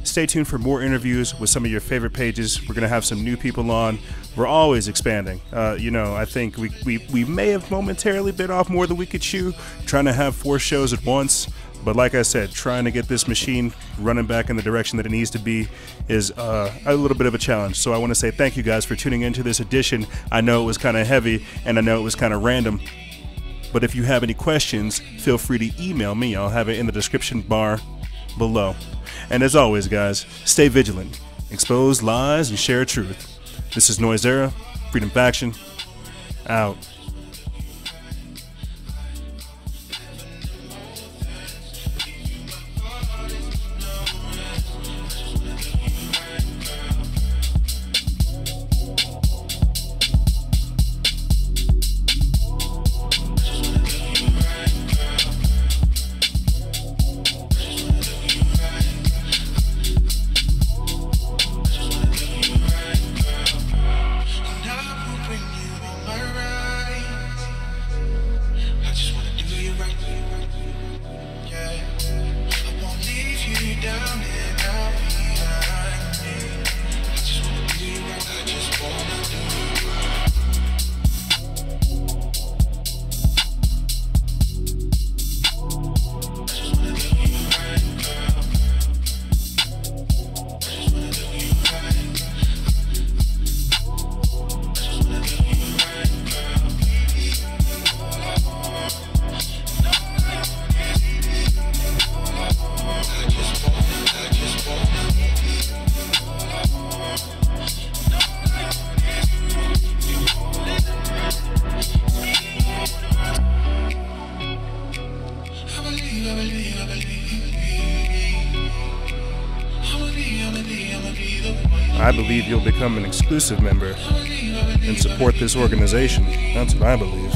Stay tuned for more interviews with some of your favorite pages. We're going to have some new people on. We're always expanding. I think we may have momentarily bit off more than we could chew, trying to have 4 shows at once. But like I said, trying to get this machine running back in the direction that it needs to be is a little bit of a challenge. So I want to say thank you guys for tuning into this edition. I know it was kind of heavy and I know it was kind of random. But if you have any questions, feel free to email me. I'll have it in the description bar below. And as always, guys, stay vigilant, expose lies, and share truth. This is Noise Era, Freedom Faction, out. Bring you in my ride. I believe you'll become an exclusive member and support this organization. That's what I believe.